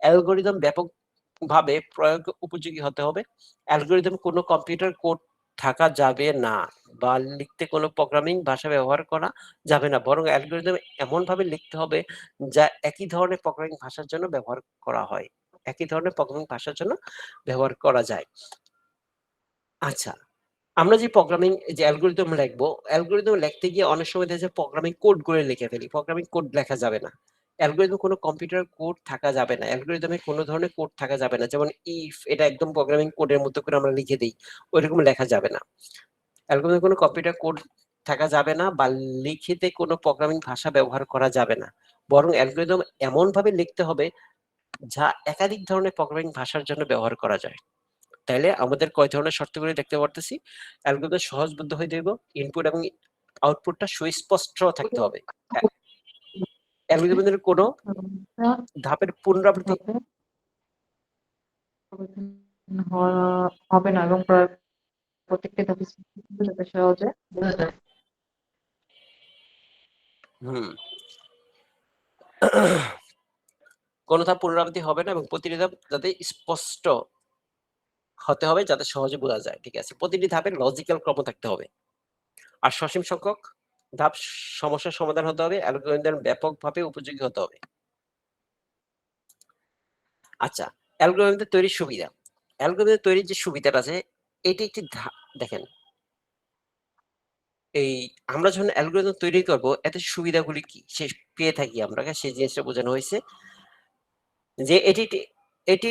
অ্যালগরিদম ব্যাপকভাবে প্রয়োগ উপযোগী হতে হবে। অ্যালগরিদম কোনো কম্পিউটার কোড থাকা যাবে না বা লিখতে কোনো প্রোগ্রামিং ভাষা ব্যবহার করা যাবে না। বরং অ্যালগরিদম এমনভাবে লিখতে হবে যা একই ধরনের প্রোগ্রামিং ভাষার জন্য ব্যবহার করা হয়। একই ধরনের প্রোগ্রামিং ভাষার জন্য ব্যবহার করা যায়। আচ্ছা, আমরা যে প্রোগ্রামিং যে অ্যালগরিদম লিখবো, অ্যালগরিদম লিখতে গিয়ে অনেক সময় দেখা যায় প্রোগ্রামিং কোড গুলো লিখে ফেলি। প্রোগ্রামিং কোড লেখা যাবে না। অ্যালগরিদম কোনো কম্পিউটার কোড থাকা যাবে না। অ্যালগরিদমে কোনো ধরনের কোড থাকা যাবে না। যেমন ইফ, এটা একদম প্রোগ্রামিং কোডের মতো করে আমরা লিখে দেই। ওইরকম লেখা যাবে না। অ্যালগরিদমে কোনো কম্পিউটার কোড থাকা যাবে না বা লিখিতে কোনো প্রোগ্রামিং ভাষা ব্যবহার করা যাবে না। বরং অ্যালগরিদম এমনভাবে লিখতে হবে যা একাধিক ধরনের প্রোগ্রামিং ভাষার জন্য ব্যবহার করা যায়। তাইলে আমাদের কয় ধরনের শর্তগুলি দেখতে পারতেছি? অ্যালগরিদম সহজবোধ্য হইতে হইব, ইনপুট এবং আউটপুটটা সুস্পষ্ট থাকতে হবে। অ্যালগরিদমের কোনো ধাপের পুনরাবৃত্তি হবে না এবং প্রত্যেকটি ধাপে যাতে সহজে বোঝা যায়। হুম কোন ধাপ পুনরাবৃত্তি হবে না এবং প্রতিটি ধাপ যাতে স্পষ্ট হতে হবে যাতে সহজে বোঝা যায়। ঠিক আছে, প্রতিটি ধাপের লজিক্যাল ক্রম থাকতে হবে। আর সসীম সংখ্যক ধাপ সমস্যার সমাধান হতে হবে, অ্যালগরিদম ব্যাপকভাবে উপযোগী হতে হবে। আচ্ছা, অ্যালগরিদম তৈরির সুবিধা। অ্যালগরিদম তৈরির যে সুবিধাটা আছে, এটি একটি দেখেন, এই আমরা যখন অ্যালগরিদম তৈরি করব এতে সুবিধাগুলি কি সে পেয়ে থাকি আমরা, সেই জিনিসটা বোঝানো হয়েছে যে এটি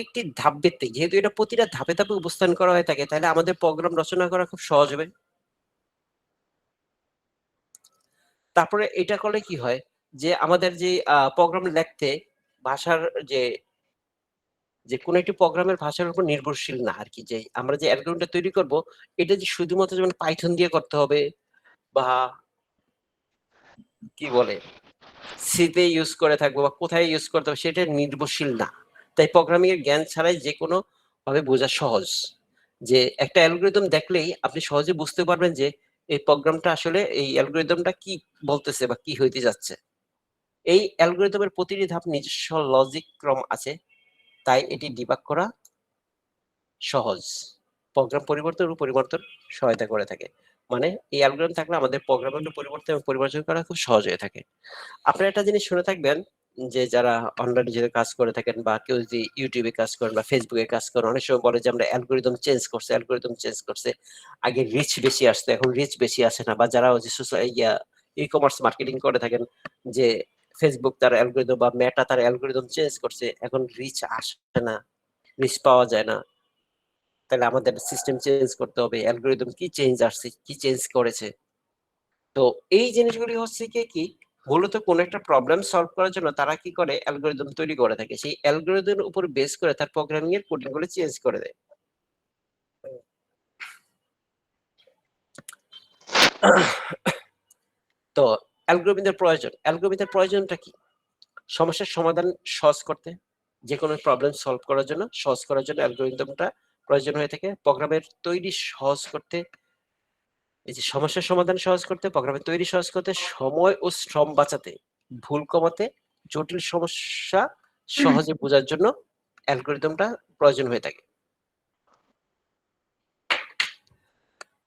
একটি ধাপ ভিত্তিক, যেহেতু এটা প্রতিটা ধাপে ধাপে উপস্থান করা হয়ে থাকে, তাহলে আমাদের প্রোগ্রাম রচনা করা খুব সহজ হবে। তারপরে এটা করলে কি হয় যে আমাদের যে প্রোগ্রাম লিখতে ভাষার যে যে কোনো একটি প্রোগ্রামের ভাষার উপর নির্ভরশীল না আর কি, যে আমরা যে অ্যালগরিদমটা তৈরি করব এটা যে শুধুমাত্র যেমন পাইথন দিয়ে করতে হবে বা কি বলে সিতে ইউজ করে থাকবো বা কোথায় ইউজ করতে হবে সেটা নির্ভরশীল না। তাই প্রোগ্রামিং এর জ্ঞান ছাড়াই যে কোনো ভাবে বোঝা সহজ। যে একটা অ্যালগরিদম দেখলেই আপনি সহজে বুঝতে পারবেন যে এই প্রোগ্রামটা আসলে এই অ্যালগরিদমটা কি বলতেছে বা কি হইতে যাচ্ছে। এই অ্যালগরিদমের প্রতিটি ধাপ নিজস্ব লজিক ক্রম আছে, তাই এটি ডিবাগ করা সহজ। প্রোগ্রাম পরিবর্তন ও পরিবর্তন সহায়তা করে থাকে। মানে এই অ্যালগরিদম থাকলে আমাদের প্রোগ্রামের পরিবর্তন এবং পরিবর্তন করা খুব সহজ হয়ে থাকে। আপনারা একটা জিনিস শুনে থাকবেন যে যারা অনলাইনে যে কাজ করে থাকেন বা কেউ যদি ইউটিউবে কাজ করেন বা ফেসবুকে কাজ করেন, অনেক সময় বলে যে আমরা অ্যালগরিদম চেঞ্জ করছে, অ্যালগরিদম চেঞ্জ করছে। আগে রিচ বেশি আসতো, এখন রিচ বেশি আসে না। বা যারা ওই যে সোশ্যাল ই কমার্স মার্কেটিং করে থাকেন যে ফেসবুক তার অ্যালগরিদম বা মেটা তার অ্যালগরিদম চেঞ্জ করছে, এখন রিচ আসে না, রিচ পাওয়া যায় না। তাহলে আমাদের সিস্টেম চেঞ্জ করতে হবে, অ্যালগরিদম কি চেঞ্জ আসছে, কি চেঞ্জ করেছে। তো এই জিনিসগুলি হচ্ছে কি মূলত কোন একটা প্রবলেম সলভ করার জন্য তারা কি করে অ্যালগরিদম তৈরি করে থাকে, সেই অ্যালগরিদমের উপর বেস করে তার প্রোগ্রামিং এর কোডিং গুলো চেঞ্জ করে দেয়। তো অ্যালগরিদমের প্রয়োজনটা কি? সমস্যার সমাধান সহজ করতে, যে কোনো প্রবলেম সলভ করার জন্য সহজ করার জন্য অ্যালগরিদমটা প্রয়োজন হয়ে থাকে। প্রোগ্রামের তৈরি সহজ করতে, এই যে সমস্যার সমাধান সহজ করতে, প্রোগ্রামের তৈরি সহজ করতে, সময় ও শ্রম বাঁচাতে, ভুল কমাতে, জটিল সমস্যা সহজে বোঝার জন্য অ্যালগরিদমটা প্রয়োজন হয়ে থাকে।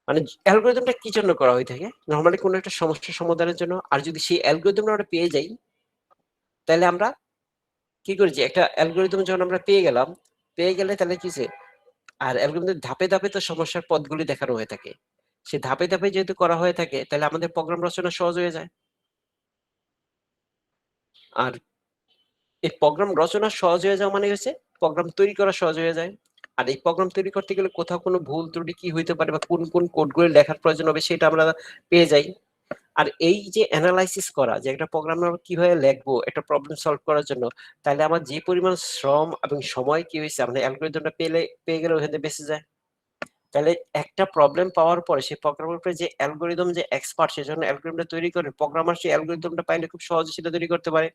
মানে অ্যালগরিদমটা কি জন্য করা হয়ে থাকে? নরমালি কোনো একটা সমস্যা সমাধানের জন্য। আর যদি সেই অ্যালগরিদমটা আমরা পেয়ে যাই, তাহলে আমরা কি করি যে একটা অ্যালগরিদম যখন আমরা পেয়ে গেলাম, পেয়ে গেলে তাহলে কি যে আর অ্যালগরিদমের ধাপে ধাপে তো সমস্যার পথগুলি দেখানো হয়ে থাকে। সে ধাপে ধাপে যেহেতু করা হয়ে থাকে, তাহলে আমাদের প্রোগ্রাম রচনা সহজ হয়ে যায়। আর এই প্রোগ্রাম রচনা সহজ হয়ে যাওয়া মানে হচ্ছে প্রোগ্রাম তৈরি করা সহজ হয়ে যায়। আর এই প্রোগ্রাম তৈরি করতে গেলে কোথাও কোনো ভুল ত্রুটি কি হইতে পারে বা কোন কোন কোডগুলো লেখার প্রয়োজন হবে সেটা আমরা পেয়ে যাই। আর এই যে এনালাইসিস করা যে একটা প্রোগ্রাম আমরা কিভাবে লিখবো একটা প্রবলেম সলভ করার জন্য, তাহলে আমার যে পরিমাণ শ্রম এবং সময় কি হয়েছে আমরা অ্যালগরিদমটা পেয়ে গেলে ওখানে বেঁচে যায়। তাহলে একটা প্রবলেম পাওয়ার পরে সেই প্রোগ্রামের উপরে যে অ্যালগরিদম যে এক্সপার্ট সেজন্য অ্যালগরিদমটা তৈরি করে, প্রোগ্রামার সেই অ্যালগরিদমটা পাইলে খুব সহজে সেটা তৈরি করতে পারে।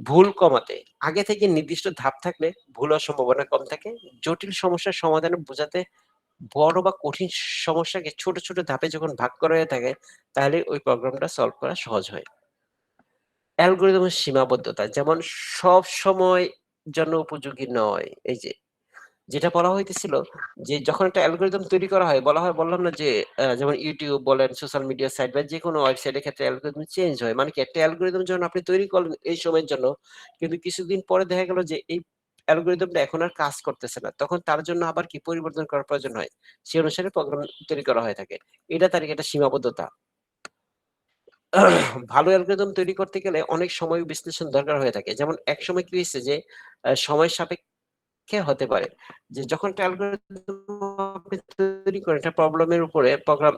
ভুল কমাতে, আগে থেকে নির্দিষ্ট ধাপ থাকলে ভুল হওয়ার সম্ভাবনা কম থাকে। জটিল সমস্যার সমাধানে বোঝাতে, বড় বা কঠিন সমস্যাকে ছোট ছোট ধাপে যখন ভাগ করা হয়ে থাকে, তাহলে ওই প্রোগ্রামটা সলভ করা সহজ হয়। অ্যালগরিদমের সীমাবদ্ধতা, যেমন সব সময় জন্য উপযোগী নয়। এই যে যেটা বলা হইতেছিল যে যখন একটা অ্যালগরিদম তৈরি করা হয়, বললাম না যে যেমন ইউটিউব বলেন, সোশ্যাল মিডিয়া সাইট বা যেকোনো ওয়েবসাইটের ক্ষেত্রে অ্যালগরিদম চেঞ্জ হয়। মানে কি একটা অ্যালগরিদম যখন আপনি তৈরি করলেন এই সময়ের জন্য, কিন্তু কিছুদিন পরে দেখা গেল যে এই অ্যালগরিদমটা এখন আর কাজ করতেছে না। তখন তার জন্য আবার কি পরিবর্তন করার প্রয়োজন হয়। সেই অনুসারে প্রোগ্রাম তৈরি করা হয়ে থাকে। এটা তার একটা সীমাবদ্ধতা। ভালো অ্যালগরিদম তৈরি করতে গেলে অনেক সময় ও বিশ্লেষণ দরকার হয়ে থাকে। যেমন একসময় কি হয়েছে যে সময় সাপেক্ষে হতে পারে। যে যখন একটা অ্যালগরিদম আপনি তৈরি করেন একটা প্রবলেমের উপরে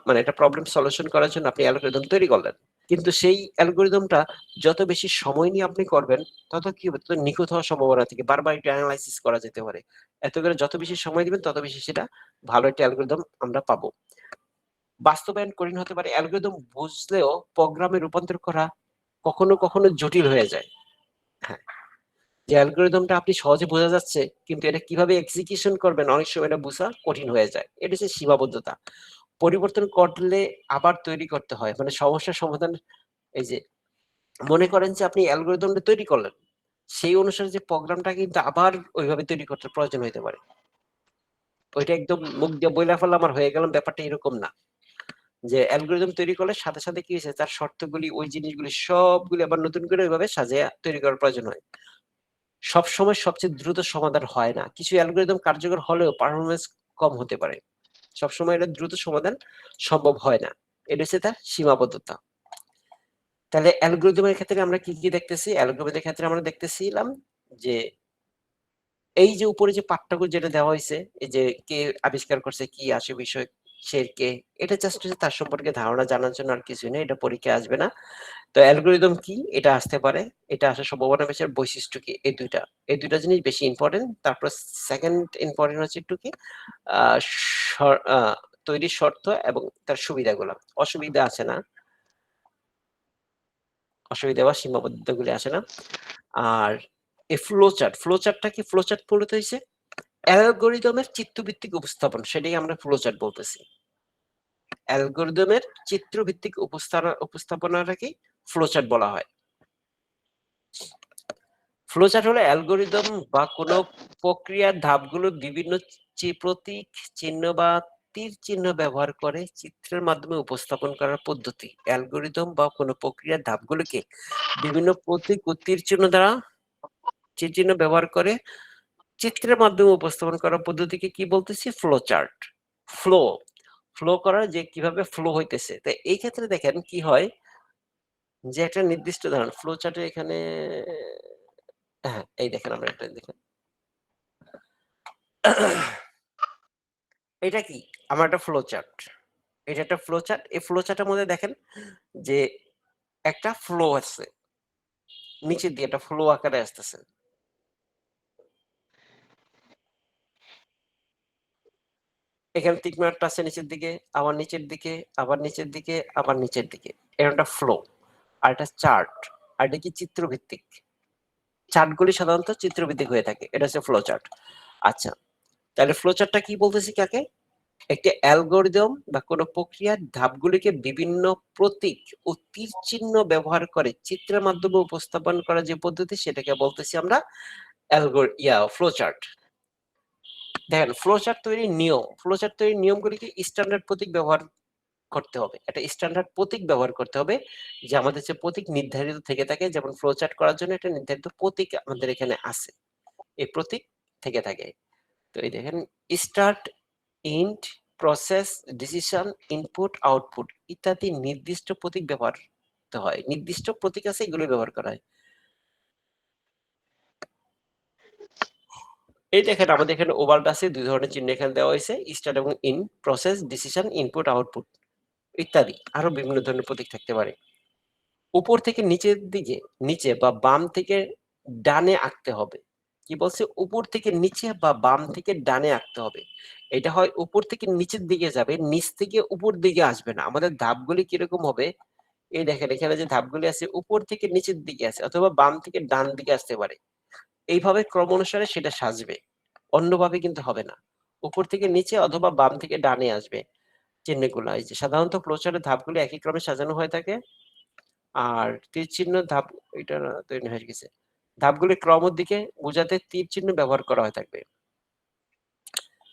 মানে একটা প্রবলেম সলিউশন করার জন্য আপনি অ্যালগরিদম তৈরি করলেন। কিন্তু সেই অ্যালগরিদমটা যত বেশি সময় নিয়ে আপনি করবেন, তত কি হবে? তত নিখুঁত হওয়ার সম্ভাবনা থাকে। বারবার একটু এনালাইসিস করা যেতে পারে। এতে করে যত বেশি সময় দিবেন তত বেশি সেটা ভালো একটা অ্যালগরিদম আমরা পাবো। বাস্তবায়ন কঠিন হতে পারে। অ্যালগরিদম বুঝলেও প্রোগ্রামে রূপান্তর করা কখনো কখনো জটিল হয়ে যায়। হ্যাঁ, যে অ্যালগরিদমটা আপনি সহজে বোঝা যাচ্ছে, কিন্তু এটা কিভাবে এক্সিকিউশন করবেন অনেক সময় এটা বোঝা কঠিন হয়ে যায়। এটা হচ্ছে সীমাবদ্ধতা। পরিবর্তন করলে আবার তৈরি করতে হয়। মানে সমস্যার সমাধান এই যে মনে করেন যে আপনি অ্যালগরিদমটা তৈরি করলেন, সেই অনুসারে যে প্রোগ্রামটা কিন্তু আবার ওইভাবে তৈরি করতে প্রয়োজন হইতে পারে। ওইটা একদম মুখ দিয়ে বইলা ফেললাম আর হয়ে গেলাম, ব্যাপারটা এরকম না। যে অ্যালগরিদম তৈরি করলে সাথে, সাথে কি হইছে তার শর্তগুলি ওই জিনিসগুলি সবগুলি আবার নতুন করে ওইভাবে সাজাইয়া তৈরি করার প্রয়োজন হয়। সবসময় সবচেয়ে দ্রুত সমাধান হয় না। কিছু অ্যালগরিদম কার্যকর হলেও পারফরম্যান্স কম হতে পারে। সবসময় এটা দ্রুত সমাধান সম্ভব হয় না। এটা হচ্ছে তার সীমাবদ্ধতা। তাহলে অ্যালগরিদমের ক্ষেত্রে আমরা কি, কি দেখতেছি? অ্যালগরিদমের ক্ষেত্রে আমরা দেখতেছিলাম যে এই যে উপরে যে পাঠ্যগুলো যেটা দেওয়া হইছে, এই যে কে আবিষ্কার করছে, কি আসে বিষয়, সে কে, এটা জাস্ট হচ্ছে তার সম্পর্কে ধারণা জানার জন্য, আর কিছুই না। এটা পরীক্ষায় আসবে না। তো অ্যালগরিদম কি? এটা আসতে পারে। এটা আসার সম্ভাবনা বেশি। আর বৈশিষ্ট্য কি? এই ২ টা। এই ২ টা জিনিস বেশি ইম্পোর্টেন্ট। তারপর সেকেন্ড ইম্পোর্টেন্ট হচ্ছে একটু কি আ স আ তৈরির শর্ত এবং তার সুবিধাগুলা। অসুবিধা আছে না। অসুবিধা বা সীমাবদ্ধতাগুলি আসে না। আর এই ফ্লো চার্টটা কি? ফ্লো চার্ট মূলত হইছে অ্যালগরিদমের চিত্রভিত্তিক উপস্থাপন। সেটাই আমরা ফ্লো চার্ট বলতেছি। অ্যালগরিদমের চিত্রভিত্তিক উপস্থাপনাটাকেই ফ্লো চার্ট বলা হয়। ফ্লোচার্ট হলো অ্যালগরিদম বা কোনো প্রক্রিয়ার ধাপগুলো বিভিন্ন প্রতীক, চিহ্ন বা তীর চিহ্ন ব্যবহার করে চিত্রের মাধ্যমে উপস্থাপন করার পদ্ধতি। অ্যালগরিদম বা কোনো প্রক্রিয়ার ধাপগুলোকে বিভিন্ন প্রতীক ও তীর চিহ্ন ব্যবহার করে চিত্রের মাধ্যমে উপস্থাপন করার পদ্ধতিকে কি বলতেছি? ফ্লোচার্ট। ফ্লো ফ্লো করার যে কিভাবে ফ্লো হইতেছে। তো এই ক্ষেত্রে দেখেন কি হয় যে একটা নির্দিষ্ট ধরেন ফ্লোচার্টে এখানে হ্যাঁ, এই দেখেন আমরা একটা দেখেন। এটা কি? আমার একটা ফ্লো চার্ট। এটা একটা ফ্লো চার্ট। এই ফ্লো চার্টের মধ্যে দেখেন যে একটা ফ্লো আছে। নিচের দিয়ে একটা ফ্লো আকারে আসতেছে। এখানে টিক মার্কটা আছে নিচের দিকে, আবার নিচের দিকে, আবার নিচের দিকে, আবার নিচের দিকে। এরকম একটা ফ্লো। আর এটা চার্ট। আর এটা কি চিত্রভিত্তিক। চার্টগুলি সাধারণত চিত্রভিত্তিক হয়ে থাকে। এটা হচ্ছে ফ্লো চার্ট। আচ্ছা, তাহলে ফ্লো চার্টটা কি বলতেছি কাকে? একটি অ্যালগরিদম বা কোনো প্রক্রিয়ার ধাপগুলিকে বিভিন্ন প্রতীক ও তীর চিহ্ন ব্যবহার করে চিত্রের মাধ্যমে উপস্থাপন করার যে পদ্ধতি সেটাকে বলতেছি আমরা ফ্লো চার্ট। দেখেন ফ্লো চার্ট তৈরির নিয়ম, ফ্লো চার্ট তৈরির নিয়মগুলিকে স্ট্যান্ডার্ড প্রতীক ব্যবহার করতে হবে। একটা স্ট্যান্ডার্ড প্রতীক ব্যবহার করতে হবে যে আমাদের যে প্রতীক নির্ধারিত থেকে থাকে, যেমন ফ্লো চার্ট করার জন্য একটা নির্ধারিত প্রতীক আমাদের এখানে আছে। এই প্রতীক থেকে থাকে। তো এই দেখেন start, int, process, decision, input, output ইত্যাদি নির্দিষ্ট প্রতীক ব্যবহার করতে হয়। নির্দিষ্ট প্রতীক আছে, এগুলো ব্যবহার করা হয়। এই দেখেন আমাদের এখানে ওভারটা আছে, ২ ধরনের চিহ্ন এখানে দেওয়া হয়েছে। স্টার্ট এবং in, process, decision, input, output ইত্যাদি। আরো বিভিন্ন ধরনের প্রতীক থাকতে পারে। উপর থেকে নিচের দিকে, নিচে বা বাম থেকে ডানে আঁকতে হবে। কি বলছে? উপর থেকে নিচে বা বাম থেকে ডানে আঁকতে হবে। এটা হয় উপর থেকে নিচের দিকে যাবে, নিচ থেকে উপর দিকে আসবে না। আমাদের ধাপগুলি কিরকম হবে? এই দেখেন এখানে যে ধাপগুলি আছে উপর থেকে নিচের দিকে আছে, অথবা বাম থেকে ডান দিকে আসতে পারে। এইভাবে ক্রম অনুসারে সেটা সাজবে। অন্যভাবে কিন্তু হবে না। উপর থেকে নিচে অথবা বাম থেকে ডানে আসবে চিহ্নগুলা। এই যে সাধারণত ফ্লোচার্টের ধাপগুলি একই ক্রমে সাজানো হয়ে থাকে। আর তীর চিহ্ন ধাপ এটা তৈরি হয়ে গেছে। ধাপগুলি ক্রমের দিকে বোঝাতে তীর চিহ্ন ব্যবহার করা হয়ে থাকবে।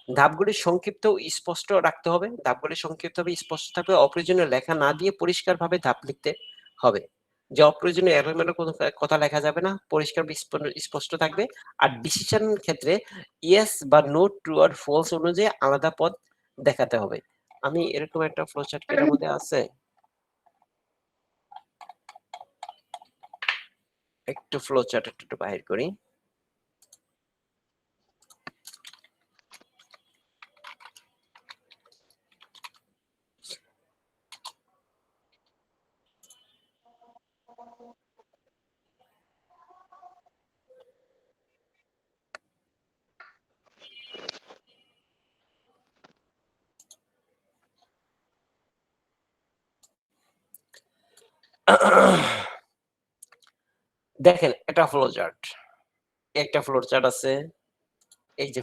ধাপগুলি সংক্ষিপ্ত ও স্পষ্ট রাখতে হবে। ধাপগুলি সংক্ষিপ্ত হবে, স্পষ্ট থাকবে। অপ্রয়োজনীয় লেখা না দিয়ে পরিষ্কারভাবে ধাপ লিখতে হবে। যে অপ্রয়োজনীয় এলোমেলো কোনো কথা লেখা যাবে না। পরিষ্কার স্পষ্ট থাকবে। আর ডিসিশন ক্ষেত্রে ইয়েস বা নো, ট্রু আর ফলস অনুযায়ী আলাদা পথ দেখাতে হবে। আমি এরকম একটা ফ্লোচার্ট কি এর মধ্যে আছে? একটু ফ্লোচার্ট একটু বাহির করি। দেখেন এটা ফ্লোচার্ট। একটা ফ্লোচার্ট আছে। এই যে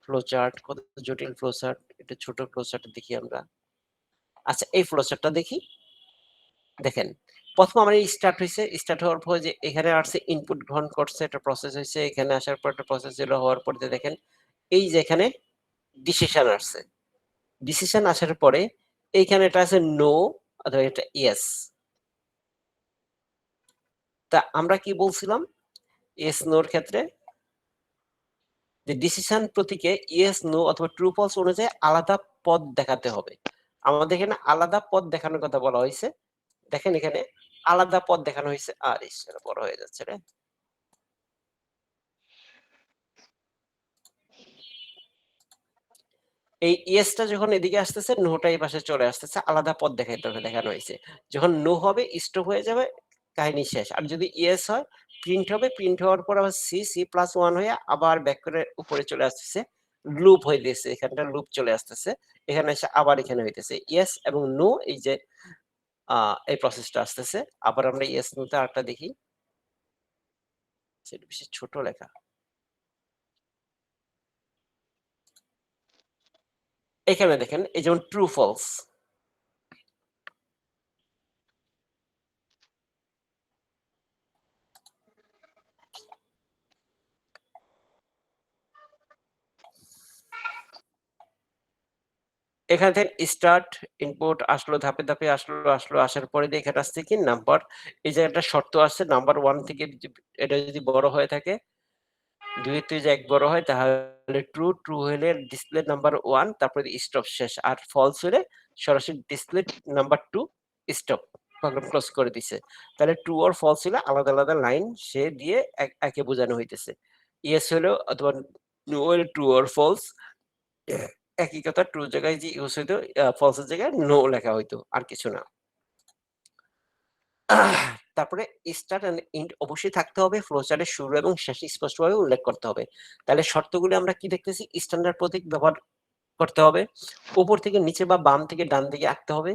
ফ্লোচার্ট কত জটিল ফ্লোচার্ট। এটা ছোট ফ্লোচার্ট দেখি আমরা। আচ্ছা এই ফ্লোচার্টটা দেখি। দেখেন প্রথম আমার স্টার্ট হয়েছে, স্টার্ট হওয়ার পর যে এখানে আসছে ইনপুট গ্রহণ করছে, একটা প্রসেস হয়েছে, এখানে আসার পর একটা প্রসেস হলো, হওয়ার পর দেখেন এই যে এখানে ডিসিশন আসছে, ডিসিশন আসার পরে এইখানে এটা আছে নো অথবা এটা ইয়েস। তা আমরা কি বলছিলাম ইয়েস নোর ক্ষেত্রে যে ডিসিশন প্রতীকে ইয়েস নো অথবা ট্রু ফলস অনুযায়ী আলাদা পদ দেখাতে হবে। আমাদের এখানে আলাদা পদ দেখানোর কথা বলা হয়েছে। দেখেন এখানে আলাদা পদ দেখানো হয়েছে। আর এটা বড় হয়ে যাচ্ছে রে। এই ইয়েসটা যখন এদিকে আসতেছে, নোটা এই পাশে চলে আসতেছে, আলাদা পথ দেখানো হয়েছে। যখন নো হবে স্টপ হয়ে যাবে, কাহিনী শেষ। আর যদি ইয়েস হয় প্রিন্ট হবে, প্রিন্ট হওয়ার পর আবার সি+1 হয়ে আবার ব্যাক করে উপরে চলে আসতেছে, লুপ হয়ে দিয়েছে, এখানটা লুপ চলে আসতেছে, এখানে এসে আবার এখানে হইতেছে ইয়েস এবং নো। এই যে এই প্রসেসটা আসতেছে। আবার আমরা ইয়েস নোতে আরেকটা দেখি, সেটা বেশি ছোট লেখা। এখানে দেখেন এই যেমন ট্রু ফলস, এখান থেকে স্টার্ট ইনপুট আসলো, ধাপে ধাপে আসলো, আসার পরে দিয়ে এখানে আসছে কি নাম্বার। এই যে একটা শর্ত আসছে নাম্বার 1 থেকে এটা যদি বড় হয়ে থাকে, 2 এর থেকে যে 1 বড় হয় তাহলে ট্রু, ট্রু হলে ডিসপ্লে নাম্বার 1, তারপরে স্টপ শেষ। আর ফলস হলে সরাসরি display number 2 stop, program close করে দিছে। তাহলে ট্রু আর ফলস হলে আলাদা আলাদা লাইন সে দিয়ে একে বোঝানো হইতেছে। ইয়েস হলো অথবা নো হলে ট্রু আর ফলস, একই কথা, ট্রু জায়গায় যে ইউজ হইতো, ফলস এর জায়গায় নো লেখা হইতো, আর কিছু না। তারপরে স্টার্ট এন্ড এন্ড অবশ্যই থাকতে হবে। ফ্লো চার্টের শুরু এবং শেষ স্পষ্টভাবে উল্লেখ করতে হবে। তাহলে শর্তগুলো আমরা কি দেখতেছি? স্ট্যান্ডার্ড প্রতীক ব্যবহার করতে হবে। উপর থেকে নিচে বা বাম থেকে ডান দিকে আঁকতে হবে।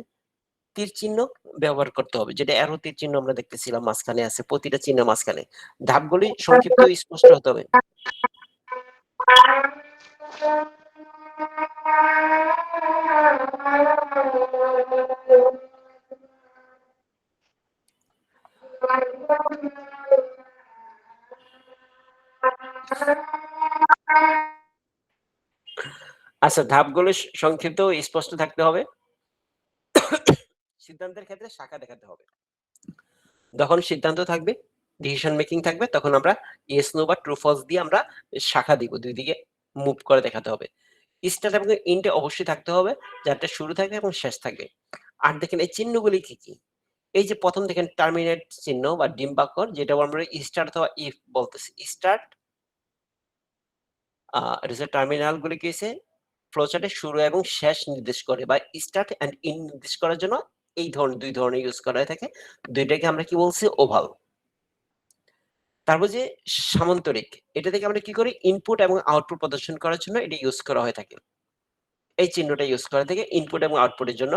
তীর চিহ্ন ব্যবহার করতে হবে। যেটা অ্যারো তীর চিহ্ন আমরা দেখতেছিলাম মাঝখানে আছে, প্রতিটা চিহ্নের মাঝখানে। ধাপগুলি সংক্ষিপ্ত ও স্পষ্ট হতে হবে। আচ্ছা, ধাপগুলো সংক্ষিপ্ত ও স্পষ্ট থাকতে হবে। সিদ্ধান্তের ক্ষেত্রে শাখা দেখাতে হবে। যখন সিদ্ধান্ত থাকবে, ডিসিশন মেকিং থাকবে, তখন আমরা ইয়েস নো বা ট্রু ফলস দিয়ে আমরা শাখা দিব, দুই দিকে মুভ করে দেখাতে হবে। স্টার্ট এবং এন্ড অবশ্যই থাকতে হবে, যাতে শুরু থাকবে এবং শেষ থাকবে। আর দেখেন এই চিহ্নগুলি কি কি? এই যে প্রথম দেখেন টার্মিনেট চিহ্ন বা ডিম্বাক্ষর, যেটা আমরা স্টার্ট অথবা ইফ বলতেছি। স্টার্ট এটা হচ্ছে টার্মিনাল গুলি কি হইছে ফ্লোচার্টের শুরু এবং শেষ নির্দেশ করে, বা স্টার্ট এন্ড এন্ড নির্দেশ করার জন্য এই ধরনের দুই ধরনের ইউজ করা হয়ে থাকে। দুইটাকে আমরা কি বলছি? ওভাল। তারপর যে সামান্তরিক, এটা থেকে আমরা কি করি? ইনপুট এবং আউটপুট প্রদর্শন করার জন্য এটা ইউজ করা হয়ে থাকে। এই চিহ্নটা ইউজ করা থেকে ইনপুট এবং আউটপুটের জন্য।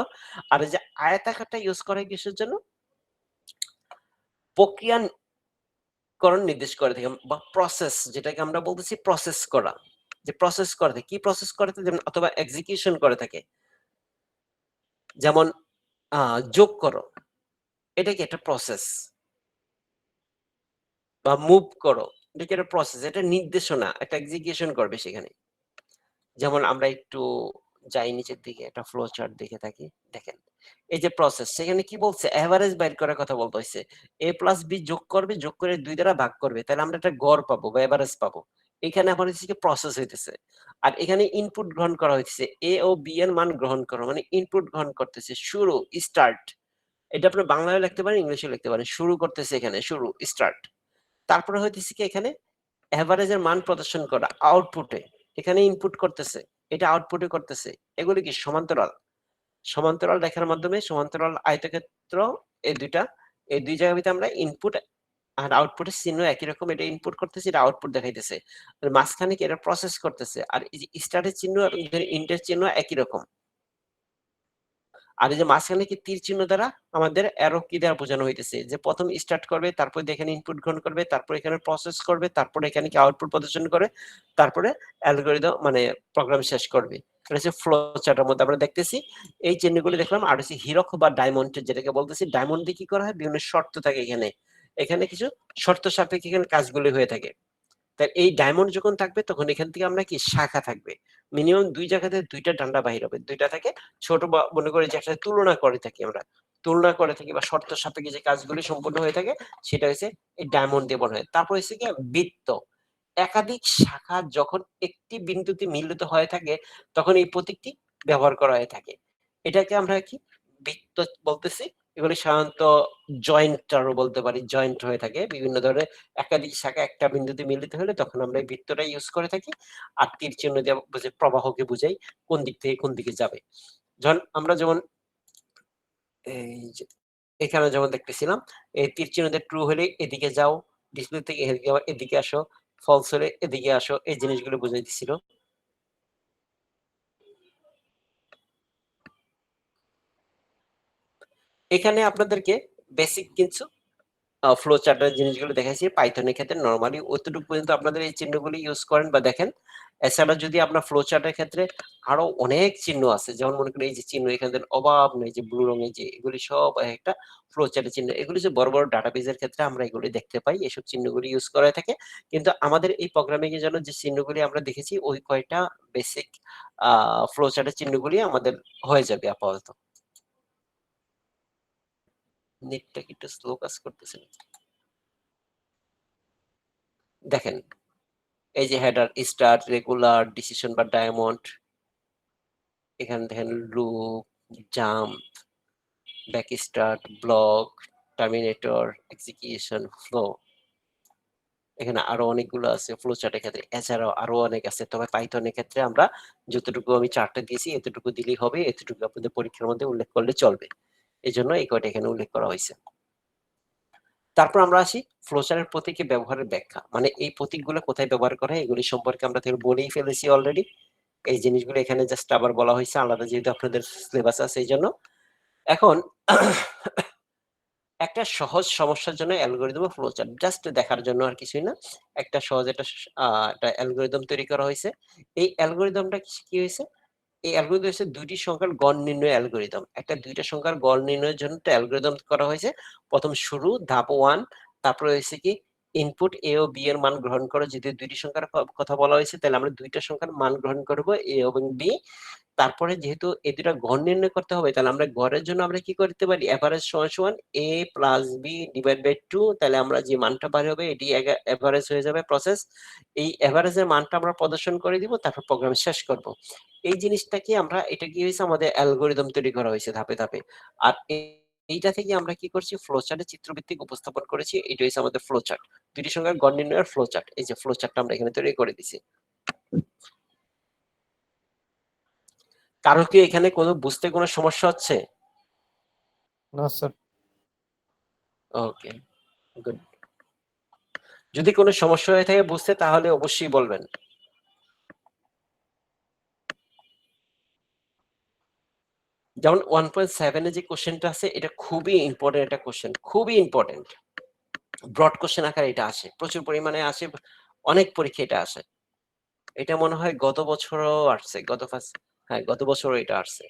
আর এই যে আয়তাকারটা ইউজ করা হয় কিসের জন্য? প্রক্রিয়াকরণ নির্দেশ করে থাকে, বা প্রসেস, যেটাকে আমরা বলতেছি প্রসেস করা। যে প্রসেস করে থাকে, কি প্রসেস করে থাকে? যেমন অথবা এক্সিকিউশন করে থাকে। যেমন যোগ করো, এটা কি একটা প্রসেস? বা মুভ করো, এটা কি একটা প্রসেস? এটা নির্দেশনা, একটা এক্সিকিউশন করবে সেখানে। যেমন আমরা একটু যাই নিচের দিকে, একটা ফ্লো চার্ট দেখে থাকি। দেখেন এই যে প্রসেস, সেখানে কি বলছে? এভারেজ বাইর করার কথা বলতে হইছে। a প্লাস b যোগ করবে, যোগ করে 2 দ্বারা ভাগ করবে, তাহলে আমরা একটা গড় পাবো বা এভারেজ পাবো। এখানে আবার হচ্ছে কি প্রসেস হইতেছে। আর এখানে ইনপুট গ্রহণ করা হইতেছে, a ও b এর মান গ্রহণ করো, মানে ইনপুট গ্রহণ করতেছে, শুরু, স্টার্ট। এটা আপনি বাংলায়ও লিখতে পারেন, ইংলিশেও লিখতে পারেন। শুরু করতেছে এখানে, শুরু, স্টার্ট। তারপরে হইতেছে কি এখানে এভারেজের মান প্রদর্শন করা আউটপুটে। এখানে ইনপুট করতেছে, এটা আউটপুটে করতেছে। এগুলি কি সমান্তরাল? সমান্তরাল রেখার মাধ্যমে সমান্তরাল আয়তক্ষেত্র, এই দুইটা, এই দুই জায়গার ভিতরে আমরা ইনপুট আর আউটপুটের চিহ্ন একই রকম। এটা ইনপুট করতেছে, এটা আউটপুট দেখাইতেছে। আর মাঝখানে কি এটা প্রসেস করতেছে। আর এই যে স্টার্টের চিহ্ন এবং ইন্টের চিহ্ন একই রকম। আর এই যে মাঝখানে কি তীর চিহ্ন দ্বারা আমাদের অ্যারো কি দ্বারা বোঝানো হইতেছে, যে প্রথম স্টার্ট করবে, তারপর এখানে ইনপুট গ্রহণ করবে, তারপর এখানে প্রসেস করবে, তারপরে এখানে কি আউটপুট প্রদর্শন করে, তারপরে অ্যালগরিদম মানে প্রোগ্রাম শেষ করবে। এটা হচ্ছে ফ্লো চার্টের মধ্যে আমরা দেখতেছি এই চিহ্নগুলি দেখলাম। আর হচ্ছে হীরক বা ডায়মন্ড যেটাকে বলতেছি, ডায়মন্ড দিয়ে কি করা হয়, বিভিন্ন শর্ত থাকে এখানে, এখানে কিছু শর্ত সাপেক্ষে এখানে কাজগুলি হয়ে থাকে। তাই এই ডায়মন্ড যখন থাকবে তখন এখান থেকে আমরা কি শাখা থাকবে, মিনিমাম দুই জায়গাতে দুইটা ডান্ডা বাহির হবে, দুইটা থাকে ছোট মনে করি যে একটা তুলনা করে থাকি আমরা, তুলনা করে থাকি বা শর্ত সাপেক্ষে যে কাজগুলি সম্পূর্ণ হয়ে থাকে সেটা হচ্ছে এই ডায়মন্ড দিয়ে বলা হয়। তারপর হচ্ছে কি বৃত্ত, একাধিক শাখা যখন একটি বিন্দুতে মিলিত হয়ে থাকে তখন এই প্রতীকটি ব্যবহার করা হয়ে থাকে। এটাকে আমরা কি বৃত্ত বলতেছি। এগুলি সাধারণত জয়েন্টারও বলতে পারি, জয়েন্ট হয়ে থাকে বিভিন্ন ধরনের একাধিক শাখা একটা বিন্দুতে মিলিত হলে তখন আমরা এই বৃত্তটা ইউজ করে থাকি। আর তীর চিহ্ন দিয়ে প্রবাহকে বুঝাই কোন দিক থেকে কোন দিকে যাবে। আমরা যেমন এই যে এখানে যেমন দেখতেছিলাম এই তীর চিহ্ন দিয়ে ট্রু হলে এদিকে যাও, ডিসপ্লে থেকে এদিকে আসো, ফলস হলে এদিকে আসো, এই জিনিসগুলো বুঝাই দিছিল। এখানে আপনাদেরকে বেসিক কিছু ফ্লো চার্টের জিনিসগুলো দেখাইছি। পাইথনের ক্ষেত্রে নরমালি অতটুকু পর্যন্ত আপনাদের এই চিহ্নগুলি ইউজ করেন বা দেখেন। এছাড়া যদি আপনার ফ্লো চার্টের ক্ষেত্রে আরো অনেক চিহ্ন আছে, যেমন মনে করেন এই যে চিহ্ন এখানে অভাব নেই, যে ব্লু রঙের যে এগুলি সব একটা ফ্লো চার্টের চিহ্ন। এগুলি যে বড় বড় ডাটাবেজের ক্ষেত্রে আমরা এগুলি দেখতে পাই, এসব চিহ্নগুলি ইউজ করা থাকে। কিন্তু আমাদের এই প্রোগ্রামিং এর জন্য যে চিহ্নগুলি আমরা দেখেছি ওই কয়টা বেসিক ফ্লো চার্টের চিহ্নগুলি আমাদের হয়ে যাবে আপাতত। নেটটা কি একটু স্লো কাজ করতেছে? দেখেন এই যে হেডার, স্টার্ট, রেগুলার, ডিসিশন বা ডায়মন্ড, এখানে দেখেন loop, jump, back start, block, terminator, execution, flow. এখানে আরো অনেকগুলো আছে ফ্লো চার্টের ক্ষেত্রে, এছাড়াও আরো অনেক আছে। তবে পাইথনের ক্ষেত্রে আমরা যতটুকু আমি চার্টে দিয়েছি এতটুকু দিলেই হবে, এতটুকু আপনাদের পরীক্ষার মধ্যে উল্লেখ করলে চলবে। এই জন্য এই কয়টা এখানে উল্লেখ করা হয়েছে। তারপর আমরা আসি ফ্লোচার্টের প্রতীকের ব্যবহারের ব্যাখ্যা, মানে এই প্রতীকগুলো কোথায় ব্যবহার করা হয় এগুলি সম্পর্কে আমরা বলেই ফেলেছি অলরেডি। এই জিনিসগুলো এখানে জাস্ট আবার বলা হয়েছে আলাদা, যেহেতু আপনাদের সিলেবাস আছে এই জন্য। এখন একটা সহজ সমস্যার জন্য অ্যালগরিদম ও ফ্লোচার্ট জাস্ট দেখার জন্য আর কিছুই না, একটা সহজ একটা অ্যালগরিদম তৈরি করা হয়েছে। এই অ্যালগরিদমটা কি হয়েছে, এই অ্যালগরিদম হচ্ছে দুইটি সংখ্যার গড় নির্ণয় অ্যালগরিদম। একটা দুইটা সংখ্যার গড় নির্ণয়ের জন্য একটা অ্যালগরিদম করা হয়েছে। প্রথম শুরু ধাপ 1, তারপরে হয়েছে কি ইনপুট এ ও বি এর মান গ্রহণ করো। যদি দুইটি সংখ্যার কথা বলা হয়েছে তাহলে আমরা দুইটা সংখ্যার মান গ্রহণ করব, এ এবং বি। তারপরে যেহেতু এই দুটা গড় নির্ণয় করতে হবে তাহলে আমরা গড়ের জন্য আমরা কি করতে পারি, এভারেজ সমান সমান a plus B divide by 2। তাহলে আমরা যে মানটা বার হবে এটি এভারেজ হয়ে যাবে প্রসেস। এই এভারেজের মানটা আমরা প্রদর্শন করে দিব, তারপর প্রোগ্রাম শেষ করব। এই জিনিসটাকে আমরা, এটা কি হয়েছে আমাদের অ্যালগরিদম তৈরি করা হয়েছে ধাপে ধাপে। আর এইটা থেকে আমরা কি করছি, ফ্লোচার্টে চিত্রভিত্তিক উপস্থাপন করেছি। এটা হচ্ছে আমাদের ফ্লোচার্ট, দুটি সংখ্যার গড় নির্ণয়ের ফ্লোচার্ট। এই যে ফ্লোচার্টটা আমরা এখানে তৈরি করে দিছি। কারো কি এখানে কোনো বুঝতে কোনো সমস্যা হচ্ছে? না স্যার। ওকে, গুড। যদি কোনো সমস্যা হয়ে থাকে বুঝতে তাহলে অবশ্যই বলবেন। যেমন 1.7 এ যে কোশ্চেনটা আছে এটা খুবই ইম্পর্টেন্ট একটা কোশ্চেন, খুবই ইম্পর্টেন্ট। ব্রড কোশ্চেন আকারে এটা আসে, প্রচুর পরিমাণে আসে, অনেক পরীক্ষা এটা আসে। এটা মনে হয় গত বছরও আসছে, গত বছরও এটা আসছে।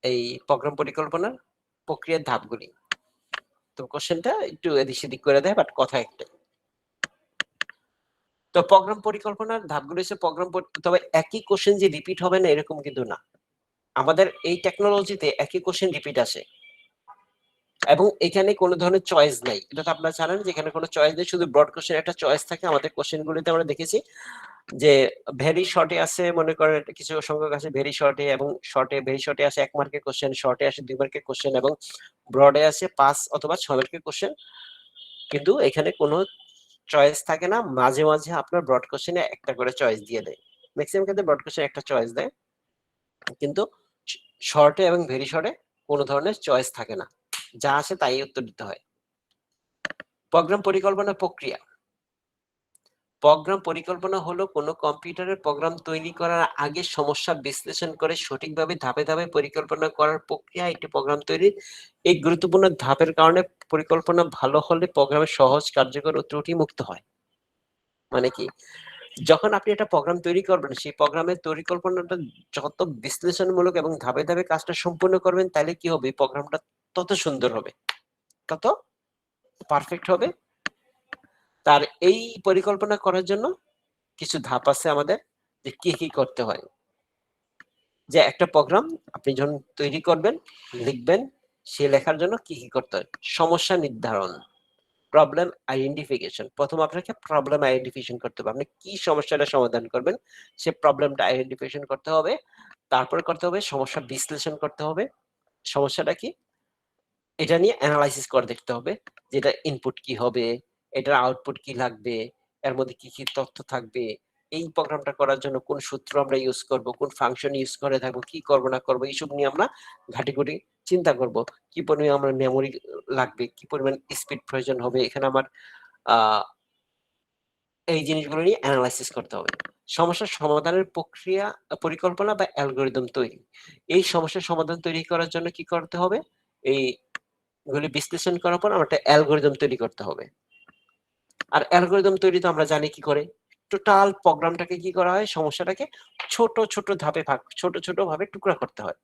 এই প্রোগ্রাম পরিকল্পনার প্রক্রিয়ার ধাপগুলি। তো কোশ্চেনটা একটু এদিক সেদিক করে দেয়, বাট কথা একটা। তো প্রোগ্রাম পরিকল্পনার ধাপগুলো হচ্ছে তবে একই কোশ্চেন যে রিপিট হবে না এরকম কিন্তু না। আমাদের এই টেকনোলজিতে একই কোশ্চেন রিপিট আসে এবং এখানে কোনো ধরনের চয়েস নাই। এটা তো আপনারা জানেন যে এখানে কোনো চয়েস নেই, শুধু ব্রড কোশ্চেন একটা চয়েস থাকে। আমাদের কোশ্চেনগুলিতে আমরা দেখেছি যে ভেরি শর্টে আসে, মনে করেন কিছু সংখ্যক আছে ভেরি শর্টে, এবং ভেরি শর্টে আসে 1 মার্কের কোশ্চেন, শর্টে আসে 2 মার্কের কোশ্চেন, এবং ব্রডে আসে 5 অথবা 6 মার্কের কোশ্চেন। কিন্তু এখানে কোনো চয়েস থাকে না। মাঝে মাঝে আপনার ব্রড কোশ্চেনে একটা করে চয়েস দিয়ে দেয়, ম্যাক্সিমাম ক্ষেত্রে ব্রড কোশ্চেন একটা চয়েস দেয়, কিন্তু শর্টে এবং ভেরি শর্টে কোনো ধরনের চয়েস থাকে না, যা আসে তাই উত্তর দিতে হয়। প্রোগ্রাম পরিকল্পনা প্রক্রিয়া। প্রোগ্রাম পরিকল্পনা হলো কোনো কম্পিউটারের প্রোগ্রাম তৈরি করার আগে সমস্যা বিশ্লেষণ করে সঠিকভাবে ধাপে ধাপে পরিকল্পনা করার প্রক্রিয়া। একটি প্রোগ্রাম তৈরির এই গুরুত্বপূর্ণ ধাপের কারণে পরিকল্পনা ভালো হলে প্রোগ্রামের সহজ, কার্যকর ও ত্রুটি মুক্ত হয়। মানে কি, যখন আপনি একটা প্রোগ্রাম তৈরি করবেন, সেই প্রোগ্রামের পরিকল্পনাটা যত বিশ্লেষণমূলক এবং ধাপে ধাপে কাজটা সম্পূর্ণ করবেন, তাহলে কি হবে, প্রোগ্রামটা তত সুন্দর হবে, তত পারফেক্ট হবে। তার এই পরিকল্পনা করার জন্য কিছু ধাপ আছে আমাদের, যে কি কি করতে হয়। যে একটা প্রোগ্রাম আপনি যখন তৈরি করবেন, লিখবেন, সে লেখার জন্য কি কি করতে হয়। সমস্যা নির্ধারণ, প্রবলেম আইডেন্টিফিকেশন। প্রথম আপনাকে প্রবলেম আইডেন্টিফিকেশন করতে হবে, আপনি কি সমস্যাটা সমাধান করবেন, সে প্রবলেমটা আইডেন্টিফিকেশন করতে হবে। তারপরে করতে হবে সমস্যা বিশ্লেষণ করতে হবে, সমস্যাটা কি এটা নিয়ে অ্যানালাইসিস করে দেখতে হবে, যেটা ইনপুট কি হবে, এটার আউটপুট কি লাগবে, এর মধ্যে কি কি তথ্য থাকবে, এই প্রোগ্রামটা করার জন্য কোন সূত্র আমরা ইউজ করব, কোন ফাংশন ইউজ করে থাকবো, কি করবো না করবো, এইসব নিয়ে আমরা ঘাটিঘুটি চিন্তা করব। কি পরিমাণ আমার মেমোরি লাগবে, কি পরিমাণ স্পিড প্রয়োজন হবে, এখানে আমার এই জিনিসগুলো নিয়ে অ্যানালাইসিস করতে হবে। সমস্যার সমাধানের প্রক্রিয়া, পরিকল্পনা বা অ্যালগরিদম তৈরি। এই সমস্যার সমাধান তৈরি করার জন্য কি করতে হবে, এইগুলি বিশ্লেষণ করার পর আমার একটা অ্যালগরিদম তৈরি করতে হবে। আর অ্যালগরিদম তৈরি তো আমরা জানি কি করে, টোটাল প্রোগ্রামটাকে কি করা হয়, সমস্যাটাকে ছোট ছোট ধাপে ভাগ, ছোট ছোট ভাবে টুকরা করতে হয়।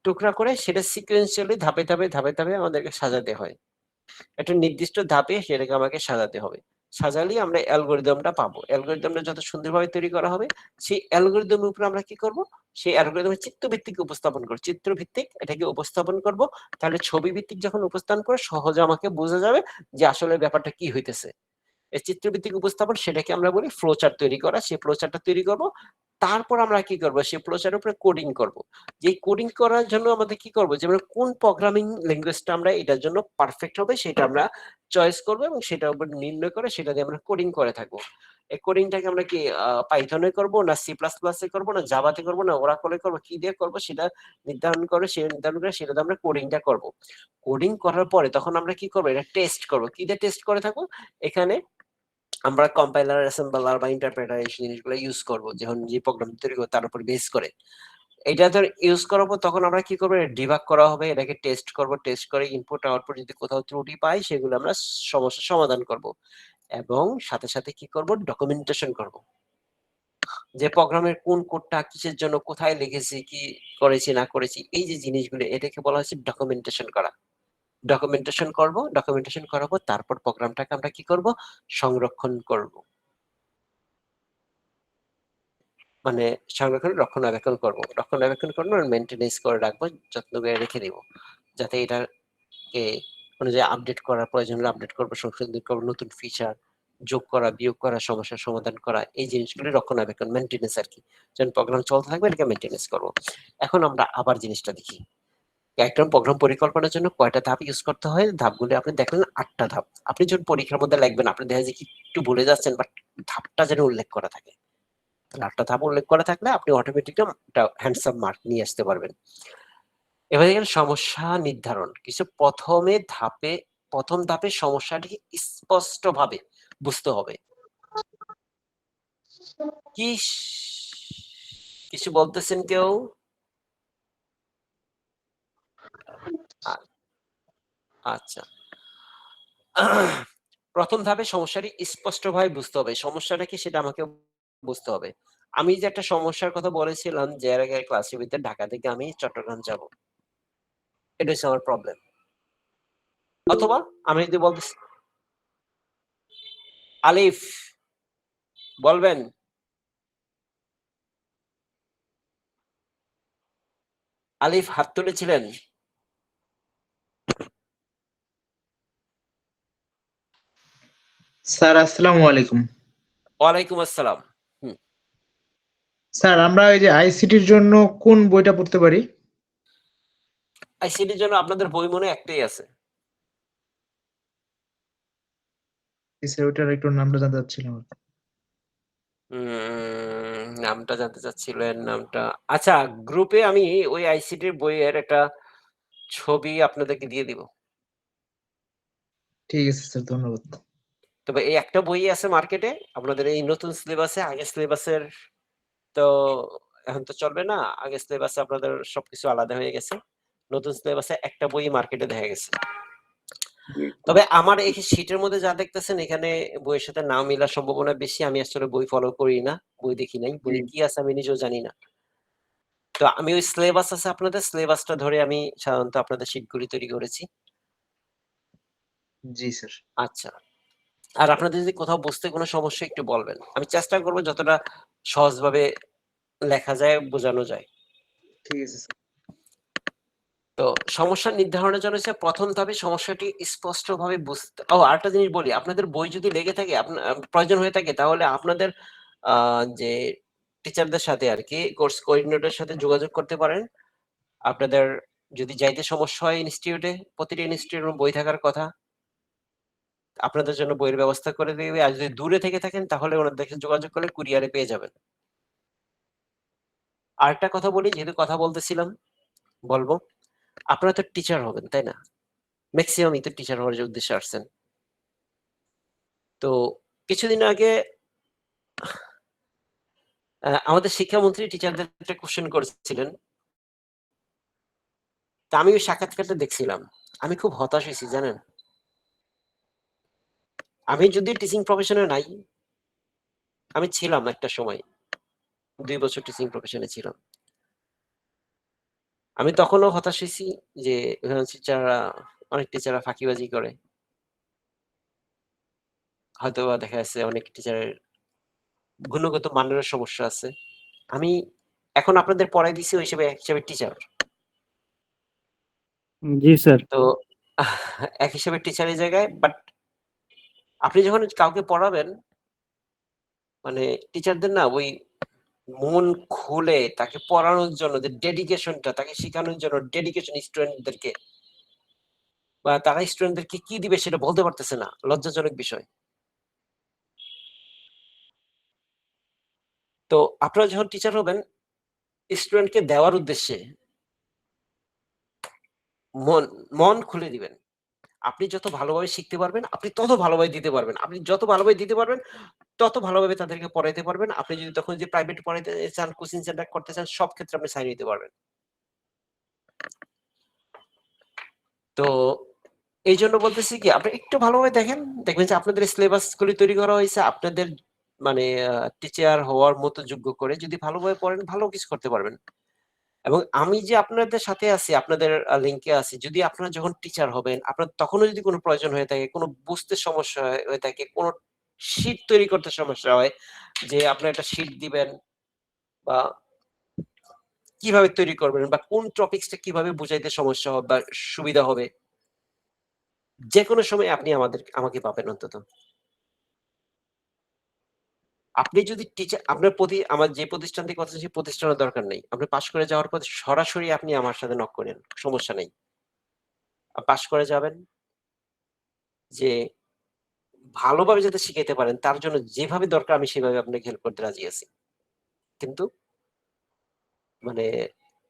টুকরা করে সেটা সিকোয়েন্সিয়ালি ধাপে ধাপে ধাপে ধাপে আমাদেরকে সাজাতে হয়। একটা নির্দিষ্ট ধাপে সেটাকে আমাকে সাজাতে হবে। সাজালেই আমরা অ্যালগরিদমটা পাবো। অ্যালগরিদমটা যত সুন্দরভাবে তৈরি করা হবে, সেই অ্যালগরিদমের উপরে আমরা কি করব, সেই অ্যালগরিদমের চিত্রভিত্তিক উপস্থাপন করব, চিত্রভিত্তিক এটাকে উপস্থাপন করব। তাহলে ছবি ভিত্তিক যখন উপস্থাপন করে সহজে আমাকে বোঝা যাবে যে আসলে ব্যাপারটা কি হইতেছে। এই চিত্রভিত্তিক উপস্থাপন, সেটাকে আমরা বলি ফ্লোচার্ট তৈরি করা। সেই ফ্লোচার্টটা তৈরি করব। তারপর আমরা কি করব, সেই ফ্লোচার্টের উপরে কোডিং করব। যে কোডিং করার জন্য আমাদের কি করব, যে আমরা কোন প্রোগ্রামিং ল্যাঙ্গুয়েজটা আমরা এটার জন্য পারফেক্ট হবে সেটা আমরা চয়েস করব, এবং সেটার উপর নির্ণয় করে সেটা দিয়ে আমরা কোডিং করে থাকবো। এই কোডিংটাকে আমরা কি পাইথনে করব, না সি প্লাস প্লাসে করব, না জাভাতে করব, না ওরাকলে করব, কি দিয়ে করব সেটা নির্ধারণ করে, সে নির্ধারণ করে সেটা দিয়ে আমরা কোডিংটা করব। কোডিং করার পরে তখন আমরা কি করব, এটা টেস্ট করব। কি দিয়ে টেস্ট করে থাকবো, এখানে আমরা কম্পাইলার, অ্যাসেম্বলার বা ইন্টারপ্রেটার এই জিনিসগুলো ইউজ করব, যখন যে প্রোগ্রাম তৈরি করব তার উপর বেস করে। এটা ধর ইউজ করার পর তখন আমরা কি করব, ডিবাগ করা হবে, এটাকে টেস্ট করব, টেস্ট করে ইনপুট আউটপুট যদি কোথাও ত্রুটি পাই সেগুলো আমরা সমস্যা সমাধান করব। এবং সাথে সাথে কি করব, ডকুমেন্টেশন করব, যে প্রোগ্রামের কোন কোডটা কিসের জন্য কোথায় লিখেছি, কি করেছি না করেছি, এই যে জিনিসগুলো, এটাকে বলা হচ্ছে ডকুমেন্টেশন করা। ডকুমেন্টেশন করব, ডকুমেন্টেশন করার পর তারপর প্রোগ্রামটাকে আমরা কি করব, সংরক্ষণ করব। মানে সংরক্ষণ রক্ষণাবেক্ষণ করব, রক্ষণাবেক্ষণ করবো আর মেনটেনেন্স করে রাখবো, যত্ন করে রেখে দিব, যাতে এটাকে অনুযায়ী আপডেট করার প্রয়োজন হলে আপডেট করবো, সংশোধন করবো, নতুন ফিচার যোগ করা, বিয়োগ করা, সমস্যার সমাধান করা, এই জিনিসগুলি রক্ষণাবেক্ষণ, মেনটেনেন্স আর কি। যখন প্রোগ্রাম চলতে থাকবে এটাকে মেনটেনেন্স করবো। এখন আমরা আবার জিনিসটা দেখি, একটা প্রোগ্রাম পরিকল্পনার জন্য কয়টা ধাপ ইউজ করতে হয়। ধাপগুলি আপনি দেখলেন 8টা ধাপ। আপনি যখন পরীক্ষার মধ্যে লিখবেন আপনি দেখা যায় কি একটু ভুলে যাচ্ছেন, বাট ধাপটা যেন উল্লেখ করা থাকে। 8টা ধাপ উল্লেখ করা থাকলে আপনি অটোমেটিকলি একটা হ্যান্ডসাম মার্ক নিয়ে আসতে পারবেন। এবার দেখেন সমস্যা নির্ধারণ। প্রথম ধাপে সমস্যাটিকে স্পষ্টভাবে বুঝতে হবে। কি কিছু বলতেছেন কেউ? আচ্ছা, প্রথম ধাপে সমস্যাটি স্পষ্টভাবে বুঝতে হবে। সমস্যাটা কি সেটা আমাকে বুঝতে হবে। আমি যে একটা সমস্যার কথা বলেছিলাম যে এর আগে ক্লাসের ভিতরে, ঢাকা থেকে আমি চট্টগ্রাম যাব, এটা হচ্ছে আমার প্রবলেম। অথবা আমি যদি বলতেছি, আলিফ বলবেন, আলিফ হাত তুলেছিলেন। স্যার আসসালামু আলাইকুম। ওয়ালাইকুম আসসালাম। হুম, স্যার আমরা ওই যে আইসিটির জন্য কোন বইটা পড়তে পারি? আইসিটির জন্য আপনাদের বই মনে হয় একটাই আছে। স্যার ওইটার একটু নামটা জানতে চাচ্ছিলাম। নামটা জানতে চাচ্ছিলেন, নামটা। আচ্ছা, গ্রুপে আমি ওই আইসিটির বইয়ের একটা ছবি আপনাদেরকে দিয়ে দিব। ঠিক আছে স্যার, ধন্যবাদ। তবে এই একটা বই আছে মার্কেটে আপনাদের এই নতুন সিলেবাসে। আগের সিলেবাসের তো এখন তো চলবে না, আগের সিলেবাসে আপনাদের সবকিছু আলাদা হয়ে গেছে। নতুন সিলেবাসে একটা বই মার্কেটে দেখা গেছে। তবে আমার এই শীটের মধ্যে যা দেখতেছেন এখানে বইয়ের সাথে না মিলার সম্ভাবনা বেশি। আমি আসলে বই ফলো করি না, বই দেখি নাই, বই কি আছে আমি নিজেও জানি না। তো আমি ওই সিলেবাস আছে আপনাদের, সিলেবাসটা ধরে আমি সাধারণত আপনাদের শীটগুলি তৈরি করেছি। জি স্যার। আচ্ছা, আর আপনাদের যদি কোথাও বুঝতে কোনো সমস্যা একটু বলবেন, আমি চেষ্টা করবো যতটা সহজভাবে লেখা যায়, বোঝানো যায়। ঠিক আছে স্যার। তো সমস্যা নির্ধারণের জন্য হচ্ছে প্রথম ধাপে সমস্যাটি স্পষ্টভাবে বুঝতে। আরেকটা জিনিস বলি, আপনাদের বই যদি লেগে থাকে, প্রয়োজন হয়ে থাকে, তাহলে আপনাদের যে টিচারদের সাথে আর কি, কোর্স কোঅর্ডিনেটরের সাথে যোগাযোগ করতে পারেন। আপনাদের যদি যাইতে সমস্যা হয় ইনস্টিটিউটে, প্রতিটি ইনস্টিটিউটের বই থাকার কথা, আপনাদের জন্য বইয়ের ব্যবস্থা করে দেবে। আর যদি দূরে থেকে থাকেন তাহলে ওনাদের সাথে যোগাযোগ করলে কুরিয়ারে পেয়ে যাবেন। আরেকটা কথা বলি, যেহেতু কথা বলতেছিলাম, বলবো, আপনারা তো টিচার হবেন তাই না? ম্যাক্সিমামই তো টিচার হওয়ার যে উদ্দেশ্যে আসছেন। তো কিছুদিন আগে আমাদের শিক্ষামন্ত্রী টিচারদের একটা কোশ্চেন করেছিলেন। তা আমি ওই সাক্ষাৎকারটা দেখছিলাম, আমি খুব হতাশ হয়েছি জানেন। আমি যদি টিচিং প্রফেশনে নাই, আমি ছিলাম একটা সময় 2 বছর টিচিং প্রফেশনে ছিলাম। আমি তখনও হতাশ হয়েছি যে টিচাররা, অনেক টিচাররা ফাঁকিবাজি করে। হয়তোবা দেখা যাচ্ছে অনেক টিচারের গুণগত মানের সমস্যা আছে। আমি এখন আপনাদের পড়াই দিছি ওই হিসেবে টিচার। জি স্যার। তো এক হিসেবে টিচারের জায়গায়, বাট আপনি যখন কাউকে পড়াবেন, মানে টিচারদের না ওই মন খুলে তাকে পড়ানোর জন্য যে ডেডিকেশনটা, তাকে শেখানোর জন্য ডেডিকেশন স্টুডেন্টদেরকে, বা তারা স্টুডেন্টদেরকে কি দিবে সেটা বলতে পারতেছে না, লজ্জাজনক বিষয়। তো আপনারা যখন টিচার হবেন, স্টুডেন্টকে দেওয়ার উদ্দেশ্যে মন মন খুলে দিবেন। আপনি যত ভালোভাবে শিখতে পারবেন, আপনি তত ভালোভাবে দিতে পারবেন। আপনি যত ভালোভাবে দিতে পারবেন, তত ভালোভাবে তাদেরকে পড়াইতে পারবেন। আপনি যদি তখন যে প্রাইভেট পড়াইতে চান, কোচিং সেন্টার করতে চান, সব ক্ষেত্রে আপনি সাইন নিতে পারবেন। তো এই জন্য বলতেছি কি, আপনি একটু ভালোভাবে দেখেন, দেখবেন যে আপনাদের সিলেবাস গুলি তৈরি করা হয়েছে আপনাদের মানে টিচার হওয়ার মতো যোগ্য করে। যদি ভালোভাবে পড়েন, ভালো কিছু করতে পারবেন। এবং আমি যে আপনাদের সাথে আছি, আপনাদের লিংকে আছি, যদি আপনারা যখন টিচার হবেন, আপনার তখনও যদি কোনো প্রয়োজন হয়ে থাকে, কোনো বুঝতে সমস্যা হয়ে থাকে, কোনো শীট তৈরি করতে সমস্যা হয়, যে আপনার একটা শীট দিবেন, বা কিভাবে তৈরি করবেন, বা কোন টপিকসটা কিভাবে বুঝাইতে সমস্যা হবে বা সুবিধা হবে, যে কোনো সময় আপনি আমাকে পাবেন। অন্তত আপনি যদি টিচার, আপনার প্রতি আমার যে প্রতিষ্ঠান থেকে কথা, সেই প্রতিষ্ঠানের দরকার নেই। আপনি পাশ করে যাওয়ার পর সরাসরি আপনি আমার সাথে নক করেন, সমস্যা নেই। পাশ করে যাবেন, যে ভালোভাবে যাতে শিখাইতে পারেন, তার জন্য যেভাবে দরকার আমি সেভাবে আপনাকে হেল্প করতে রাজি আছি। কিন্তু মানে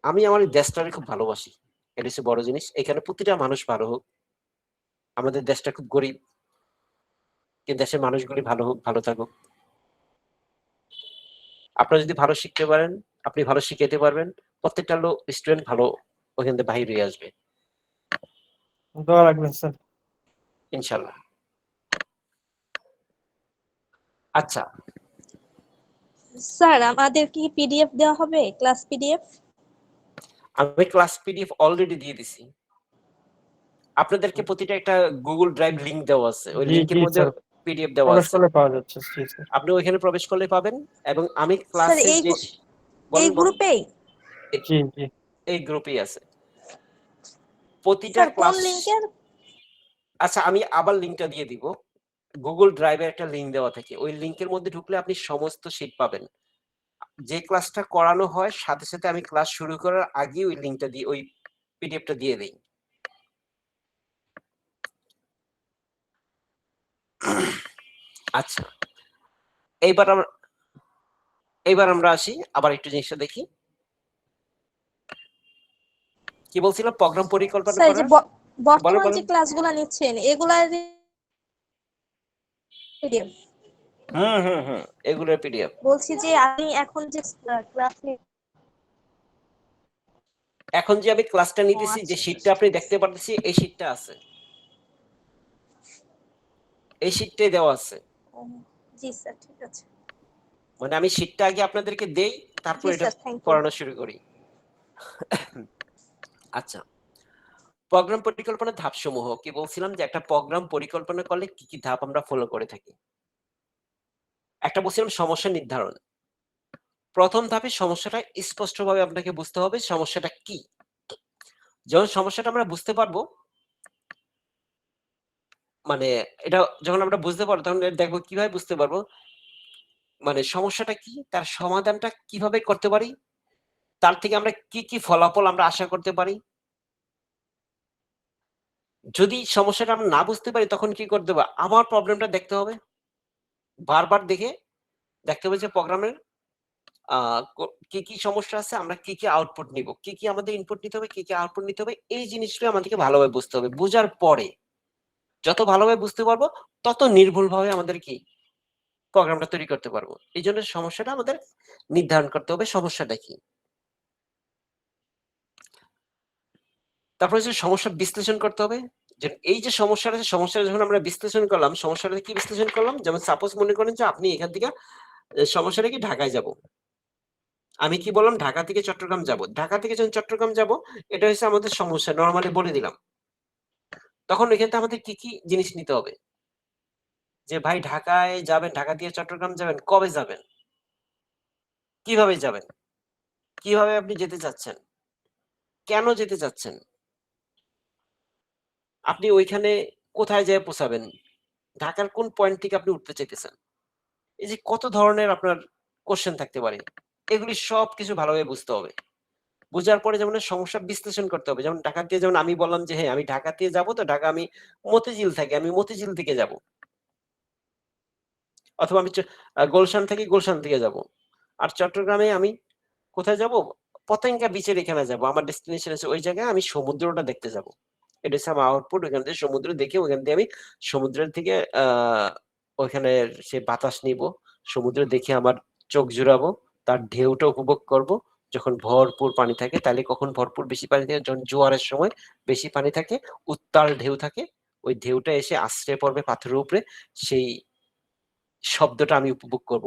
আমি আমার এই দেশটাকে খুব ভালোবাসি। এটা হচ্ছে বড় জিনিস। এখানে প্রতিটা মানুষ ভালো হোক। আমাদের দেশটা খুব গরিব, কিন্তু দেশের মানুষগুলি ভালো হোক, ভালো থাকুক। আপনারা যদি ভালো শিখতে পারেন, আপনি ভালো শিখাইতে পারবেন, প্রত্যেকটা লোক স্টুডেন্ট ভালো ওখান থেকে বাহির হয়ে আসবে দোয়া রাখবেন স্যার। ইনশাল্লাহ। আচ্ছা, স্যার আমাদের কি পিডিএফ দেওয়া হবে, ক্লাস পিডিএফ? আমি ক্লাস পিডিএফ অলরেডি দিয়ে দিছি। আপনাদেরকে প্রতিটা একটা গুগল ড্রাইভ লিংক দেওয়া আছে, ওই জি লিংকের জি মধ্যে স্যার, পিডিএফ দেওয়া প্রবেশ আছে। করলে পাওয়া যাচ্ছে। জি স্যার। আপনি ওইখানে প্রবেশ করলে পাবেন। এবং আমি স্যার ক্লাসের যে এই বলেন বলেন, গ্রুপেই? জি জি। এই গ্রুপেই আছে প্রতিটা স্যার কোন ক্লাস। লিংকের? আচ্ছা, আমি আবার লিংকটা দিয়ে দিব। গুগল ড্রাইভে একটা লিংক দেওয়া থাকে, ওই লিংকের মধ্যে ঢুকলে আপনি সমস্ত শীট পাবেন। যে ক্লাসটা করানো হয়, সাথে সাথে আমি ক্লাস শুরু করার আগে ওই লিংকটা দিয়ে, ওই পিডিএফটা দিয়ে দিই। আচ্ছা, এইবার আমরা আসি, আবার একটু জিনিসটা দেখি। কি বলছিলাম, প্রোগ্রাম পরিকল্পনা স্যার যে করার। বলেন বর্তমান বলেন। যে ক্লাসগুলো নিচ্ছেন এগুলার পিডিএফ? হুম, এগুলোর পিডিএফ। বলছি যে আমি এখন যে ক্লাস এখন যে আমি ক্লাসটা নিতেছি, যে আচ্ছা শীটটা আপনি দেখতে পারতেছি, এই শীটটা আছে। এই শীটটাই দেওয়া আছে। ও, জি স্যার, ঠিক আছে। মানে আমি শীটটা আগে আপনাদেরকে দেই, তারপর জি এটা স্যার, থ্যাংক ইউ। পড়ানো শুরু করি। আচ্ছা, প্রোগ্রাম পরিকল্পনার ধাপসমূহ কি বলছিলাম যে একটা প্রোগ্রাম পরিকল্পনা করলে কি কি ধাপ আমরা ফলো করে থাকি। একটা বলছিলাম সমস্যা নির্ধারণ। প্রথম ধাপে সমস্যাটা স্পষ্টভাবে আপনাকে বুঝতে হবে সমস্যাটা কি। যখন সমস্যাটা আমরা বুঝতে পারবো, মানে এটা যখন আমরা বুঝতে পারবো তখন দেখবো কিভাবে বুঝতে পারবো, মানে সমস্যাটা কি, তার সমাধানটা কিভাবে করতে পারি, তার থেকে আমরা কি কি ফলাফল আমরা আশা করতে পারি। যদি সমস্যাটা আমরা না বুঝতে পারি তখন কি করতে হবে, আবার প্রবলেমটা দেখতে হবে, বারবার দেখতে হবে যে প্রোগ্রামের কি কি সমস্যা আছে, আমরা কি কি আউটপুট নিব, কি কি আমাদের ইনপুট নিতে হবে, কি কি আউটপুট নিতে হবে, এই জিনিসগুলো আমাদেরকে ভালোভাবে বুঝতে হবে। বুঝার পরে যত ভালোভাবে বুঝতে পারবো তত নির্ভুলভাবে আমাদের কি প্রোগ্রামটা তৈরি করতে পারবো। এই জন্য সমস্যাটা আমাদের নির্ধারণ করতে হবে সমস্যাটা কি। তারপরে হচ্ছে সমস্যা বিশ্লেষণ করতে হবে। যে এই যে সমস্যাটা যখন আমরা বিশ্লেষণ করলাম, সমস্যাটা কি বিশ্লেষণ করলাম, যেমন সাপোজ মনে করেন যে আপনি এখান থেকে সমস্যাটা কি ঢাকায় যাব। আমি কি বললাম, ঢাকা থেকে চট্টগ্রাম যাব। ঢাকা থেকে যখন চট্টগ্রাম যাব, এটা হচ্ছে আমাদের সমস্যা, নরমালি বলে দিলাম। তখন এখান থেকে আমাদের কি কি জিনিস নিতে হবে, যে ভাই ঢাকায় যাবেন, ঢাকা দিয়ে চট্টগ্রাম যাবেন, কবে যাবেন, কিভাবে যাবেন, কিভাবে আপনি যেতে চাচ্ছেন, কেন যেতে চাচ্ছেন, আপনি ওইখানে কোথায় যেয়ে পৌঁছাবেন, ঢাকার কোন পয়েন্ট থেকে আপনি উঠতে চাইতেছেন। এই যে কত ধরনের আপনার কোশ্চেন থাকতে পারে, এগুলি সবকিছু ভালোভাবে বুঝতে হবে। বুঝার পরে যেমন সমস্যা বিশ্লেষণ করতে হবে। যেমন ঢাকা দিয়ে, যেমন আমি বললাম যে হ্যাঁ আমি ঢাকা দিয়ে যাবো, তো ঢাকা আমি মতিঝিল থাকি, আমি মতিঝিল থেকে যাব, অথবা আমি গুলশান থেকে যাব। আর চট্টগ্রামে আমি কোথায় যাব, পতেঙ্গা বিচের এখানে যাব, আমার ডেস্টিনেশন আছে ওই জায়গায়, আমি সমুদ্রটা দেখতে যাব। এটা হচ্ছে আমার আউটপুট। ওইখান থেকে সমুদ্র দেখে, ওইখান থেকে আমি সমুদ্রের থেকে ওইখানে সে বাতাস নিব, সমুদ্র দেখে আমার চোখ জুড়াবো, তার ঢেউটা উপভোগ করব। যখন ভরপুর পানি থাকে, তাহলে কখন ভরপুর বেশি পানি থাকে, যখন জোয়ারের সময় বেশি পানি থাকে, উত্তাল ঢেউ থাকে, ওই ঢেউটা এসে আশ্রয় পড়বে পাথরের উপরে, সেই শব্দটা আমি উপভোগ করব।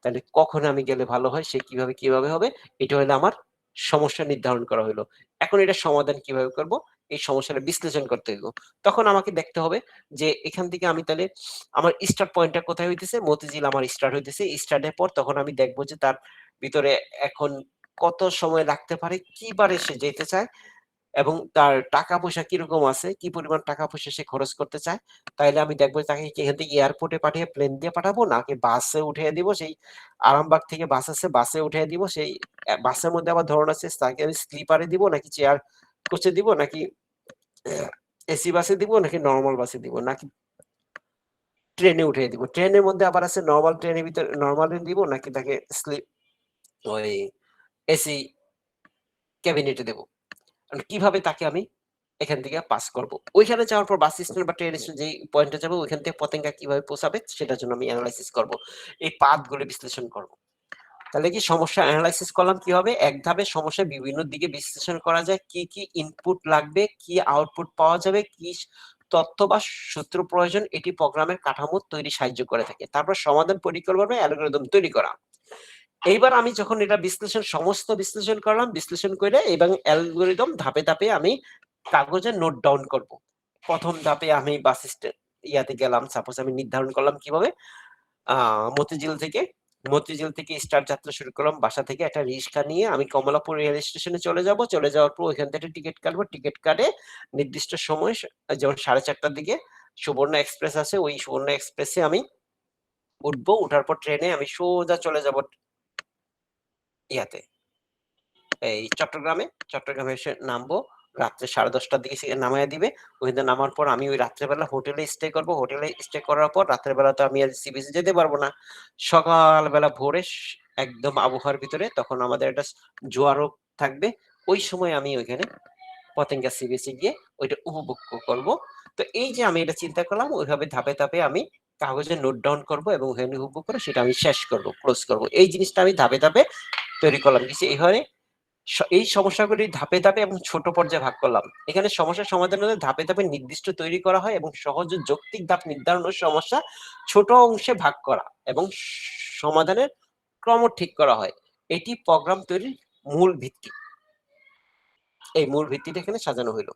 তাহলে কখন আমি গেলে ভালো হয়, সে কিভাবে হবে, এটা হলো আমার সমস্যা নির্ধারণ করা হলো। এখন এটা সমাধান কিভাবে করব, এই সমস্যাটা বিশ্লেষণ করতে হইব। তখন আমাকে দেখতে হবে যে এখান থেকে আমি তাহলে আমার স্টার্ট পয়েন্টটা কোথায় হইতেছে, মতিঝিল আমার স্টার্ট হইতেছে। স্টার্টের পর তখন আমি দেখবো যে তার ভিতরে এখন কত সময় লাগতে পারে, কিবারে সে যেতে চায়, এবং তার টাকা পয়সা কিরকম আছে, কি পরিমাণ টাকা পয়সা সে খরচ করতে চায়। তাইলে আমি দেখবো তাকে কি এখান থেকে এয়ারপোর্টে পাঠিয়ে প্লেন দিয়ে পাঠাবো, নাকি বাসে উঠিয়ে দিব, সেই আরামবাগ থেকে বাস আছে, বাসে উঠিয়ে দিব। সেই বাসের মধ্যে আবার ধরন আছে, তাকে আমি স্লিপারে দিব, নাকি চেয়ার কোচে দিব, নাকি এসি বাসে দিব, নাকি নর্মাল বাসে দিব, নাকি ট্রেনে উঠিয়ে দিব। ট্রেনের মধ্যে আবার আছে নর্মাল, ট্রেনের ভিতরে নর্মাল দিব, নাকি তাকে স্লিপ ওই এসি ক্যাবিনেটে দেবো। কিভাবে তাকে আমি এখান থেকে পাস করব, ওইখানে যাওয়ার পর বাস স্ট্যান্ড বা ট্রেন স্টেশন যেই পয়েন্টে যাবো, ওইখান থেকে পতেঙ্গা কিভাবে পৌঁছাবে সেটার জন্য আমি অ্যানালাইসিস করব, এই পাথগুলো বিশ্লেষণ করব। তাহলে কি সমস্যা অ্যানালাইসিস করলাম কিভাবে, এক ধাপে সমস্যা বিভিন্ন দিকে বিশ্লেষণ করা যায়, কি কি ইনপুট লাগবে, কি আউটপুট পাওয়া যাবে, কি তথ্য বা সূত্র প্রয়োজন, এটি প্রোগ্রামের কাঠামো তৈরি সাহায্য করে থাকে। তারপর সমাধান পরিকল্পনা অ্যালগরিদম তৈরি করা। এইবার আমি যখন এটা সমস্ত বিশ্লেষণ করলাম, বিশ্লেষণ করে এবং অ্যালগরিদম ধাপে ধাপে আমি কাগজে নোট ডাউন করব। প্রথম ধাপে আমি বাস ইয়াতে গেলাম, সাপোজ আমি নির্ধারণ করলাম কিভাবে মতিঝিল থেকে স্টার যাত্রা শুরু করলাম। বাসা থেকে একটা রিক্সা নিয়ে আমি কমলাপুর রেল স্টেশনে চলে যাব। চলে যাওয়ার পর ওইখান থেকে টিকিট কাটবো। টিকিট কাটে নির্দিষ্ট সময়, যেমন 4:30টার দিকে সুবর্ণ এক্সপ্রেস আছে, ওই সুবর্ণ এক্সপ্রেসে আমি উঠবো। উঠার পর ট্রেনে আমি সোজা চলে যাব ইয়াতে, এই চট্টগ্রামে এসে নামবো। রাত্রে 10:30টার দিকে নামাইয়া দিবে। ওইখানে নামার পর আমি ওই রাত্রেবেলা হোটেলে স্টে করব। হোটেলে স্টে করার পর রাত্রেবেলা তো আমি আর সি বিচে যেতে পারবো না। সকালবেলা ভোরে একদম আবহাওয়ার ভিতরে তখন আমাদের একটা জোয়ারও থাকবে। ওই সময় আমি ওইখানে পতেঙ্গা সি বিচে গিয়ে ওইটা উপভোগ করব। তো এই যে আমি এটা চিন্তা করলাম, ওইভাবে ধাপে ধাপে আমি কাগজে নোট ডাউন করবো এবং ওখানে উপভোগ করে সেটা আমি শেষ করব, ক্লোজ করব। এই জিনিসটা আমি ধাপে ধাপে তৈরি করলাম। এইভাবে এই সমস্যাগুলি ধাপে ধাপে এবং ছোট পর্যায়ে ভাগ করলাম। এখানে সমস্যা সমাধানের ধাপে ধাপে নির্দিষ্ট তৈরি করা হয় এবং সহজ ও যৌক্তিক ধাপ নির্ধারণ ও সমস্যা ছোট অংশে ভাগ করা এবং সমাধানের ক্রম ঠিক করা হয়। এটি প্রোগ্রাম তৈরির মূল ভিত্তি। এই মূল ভিত্তিটা এখানে সাজানো হইলো।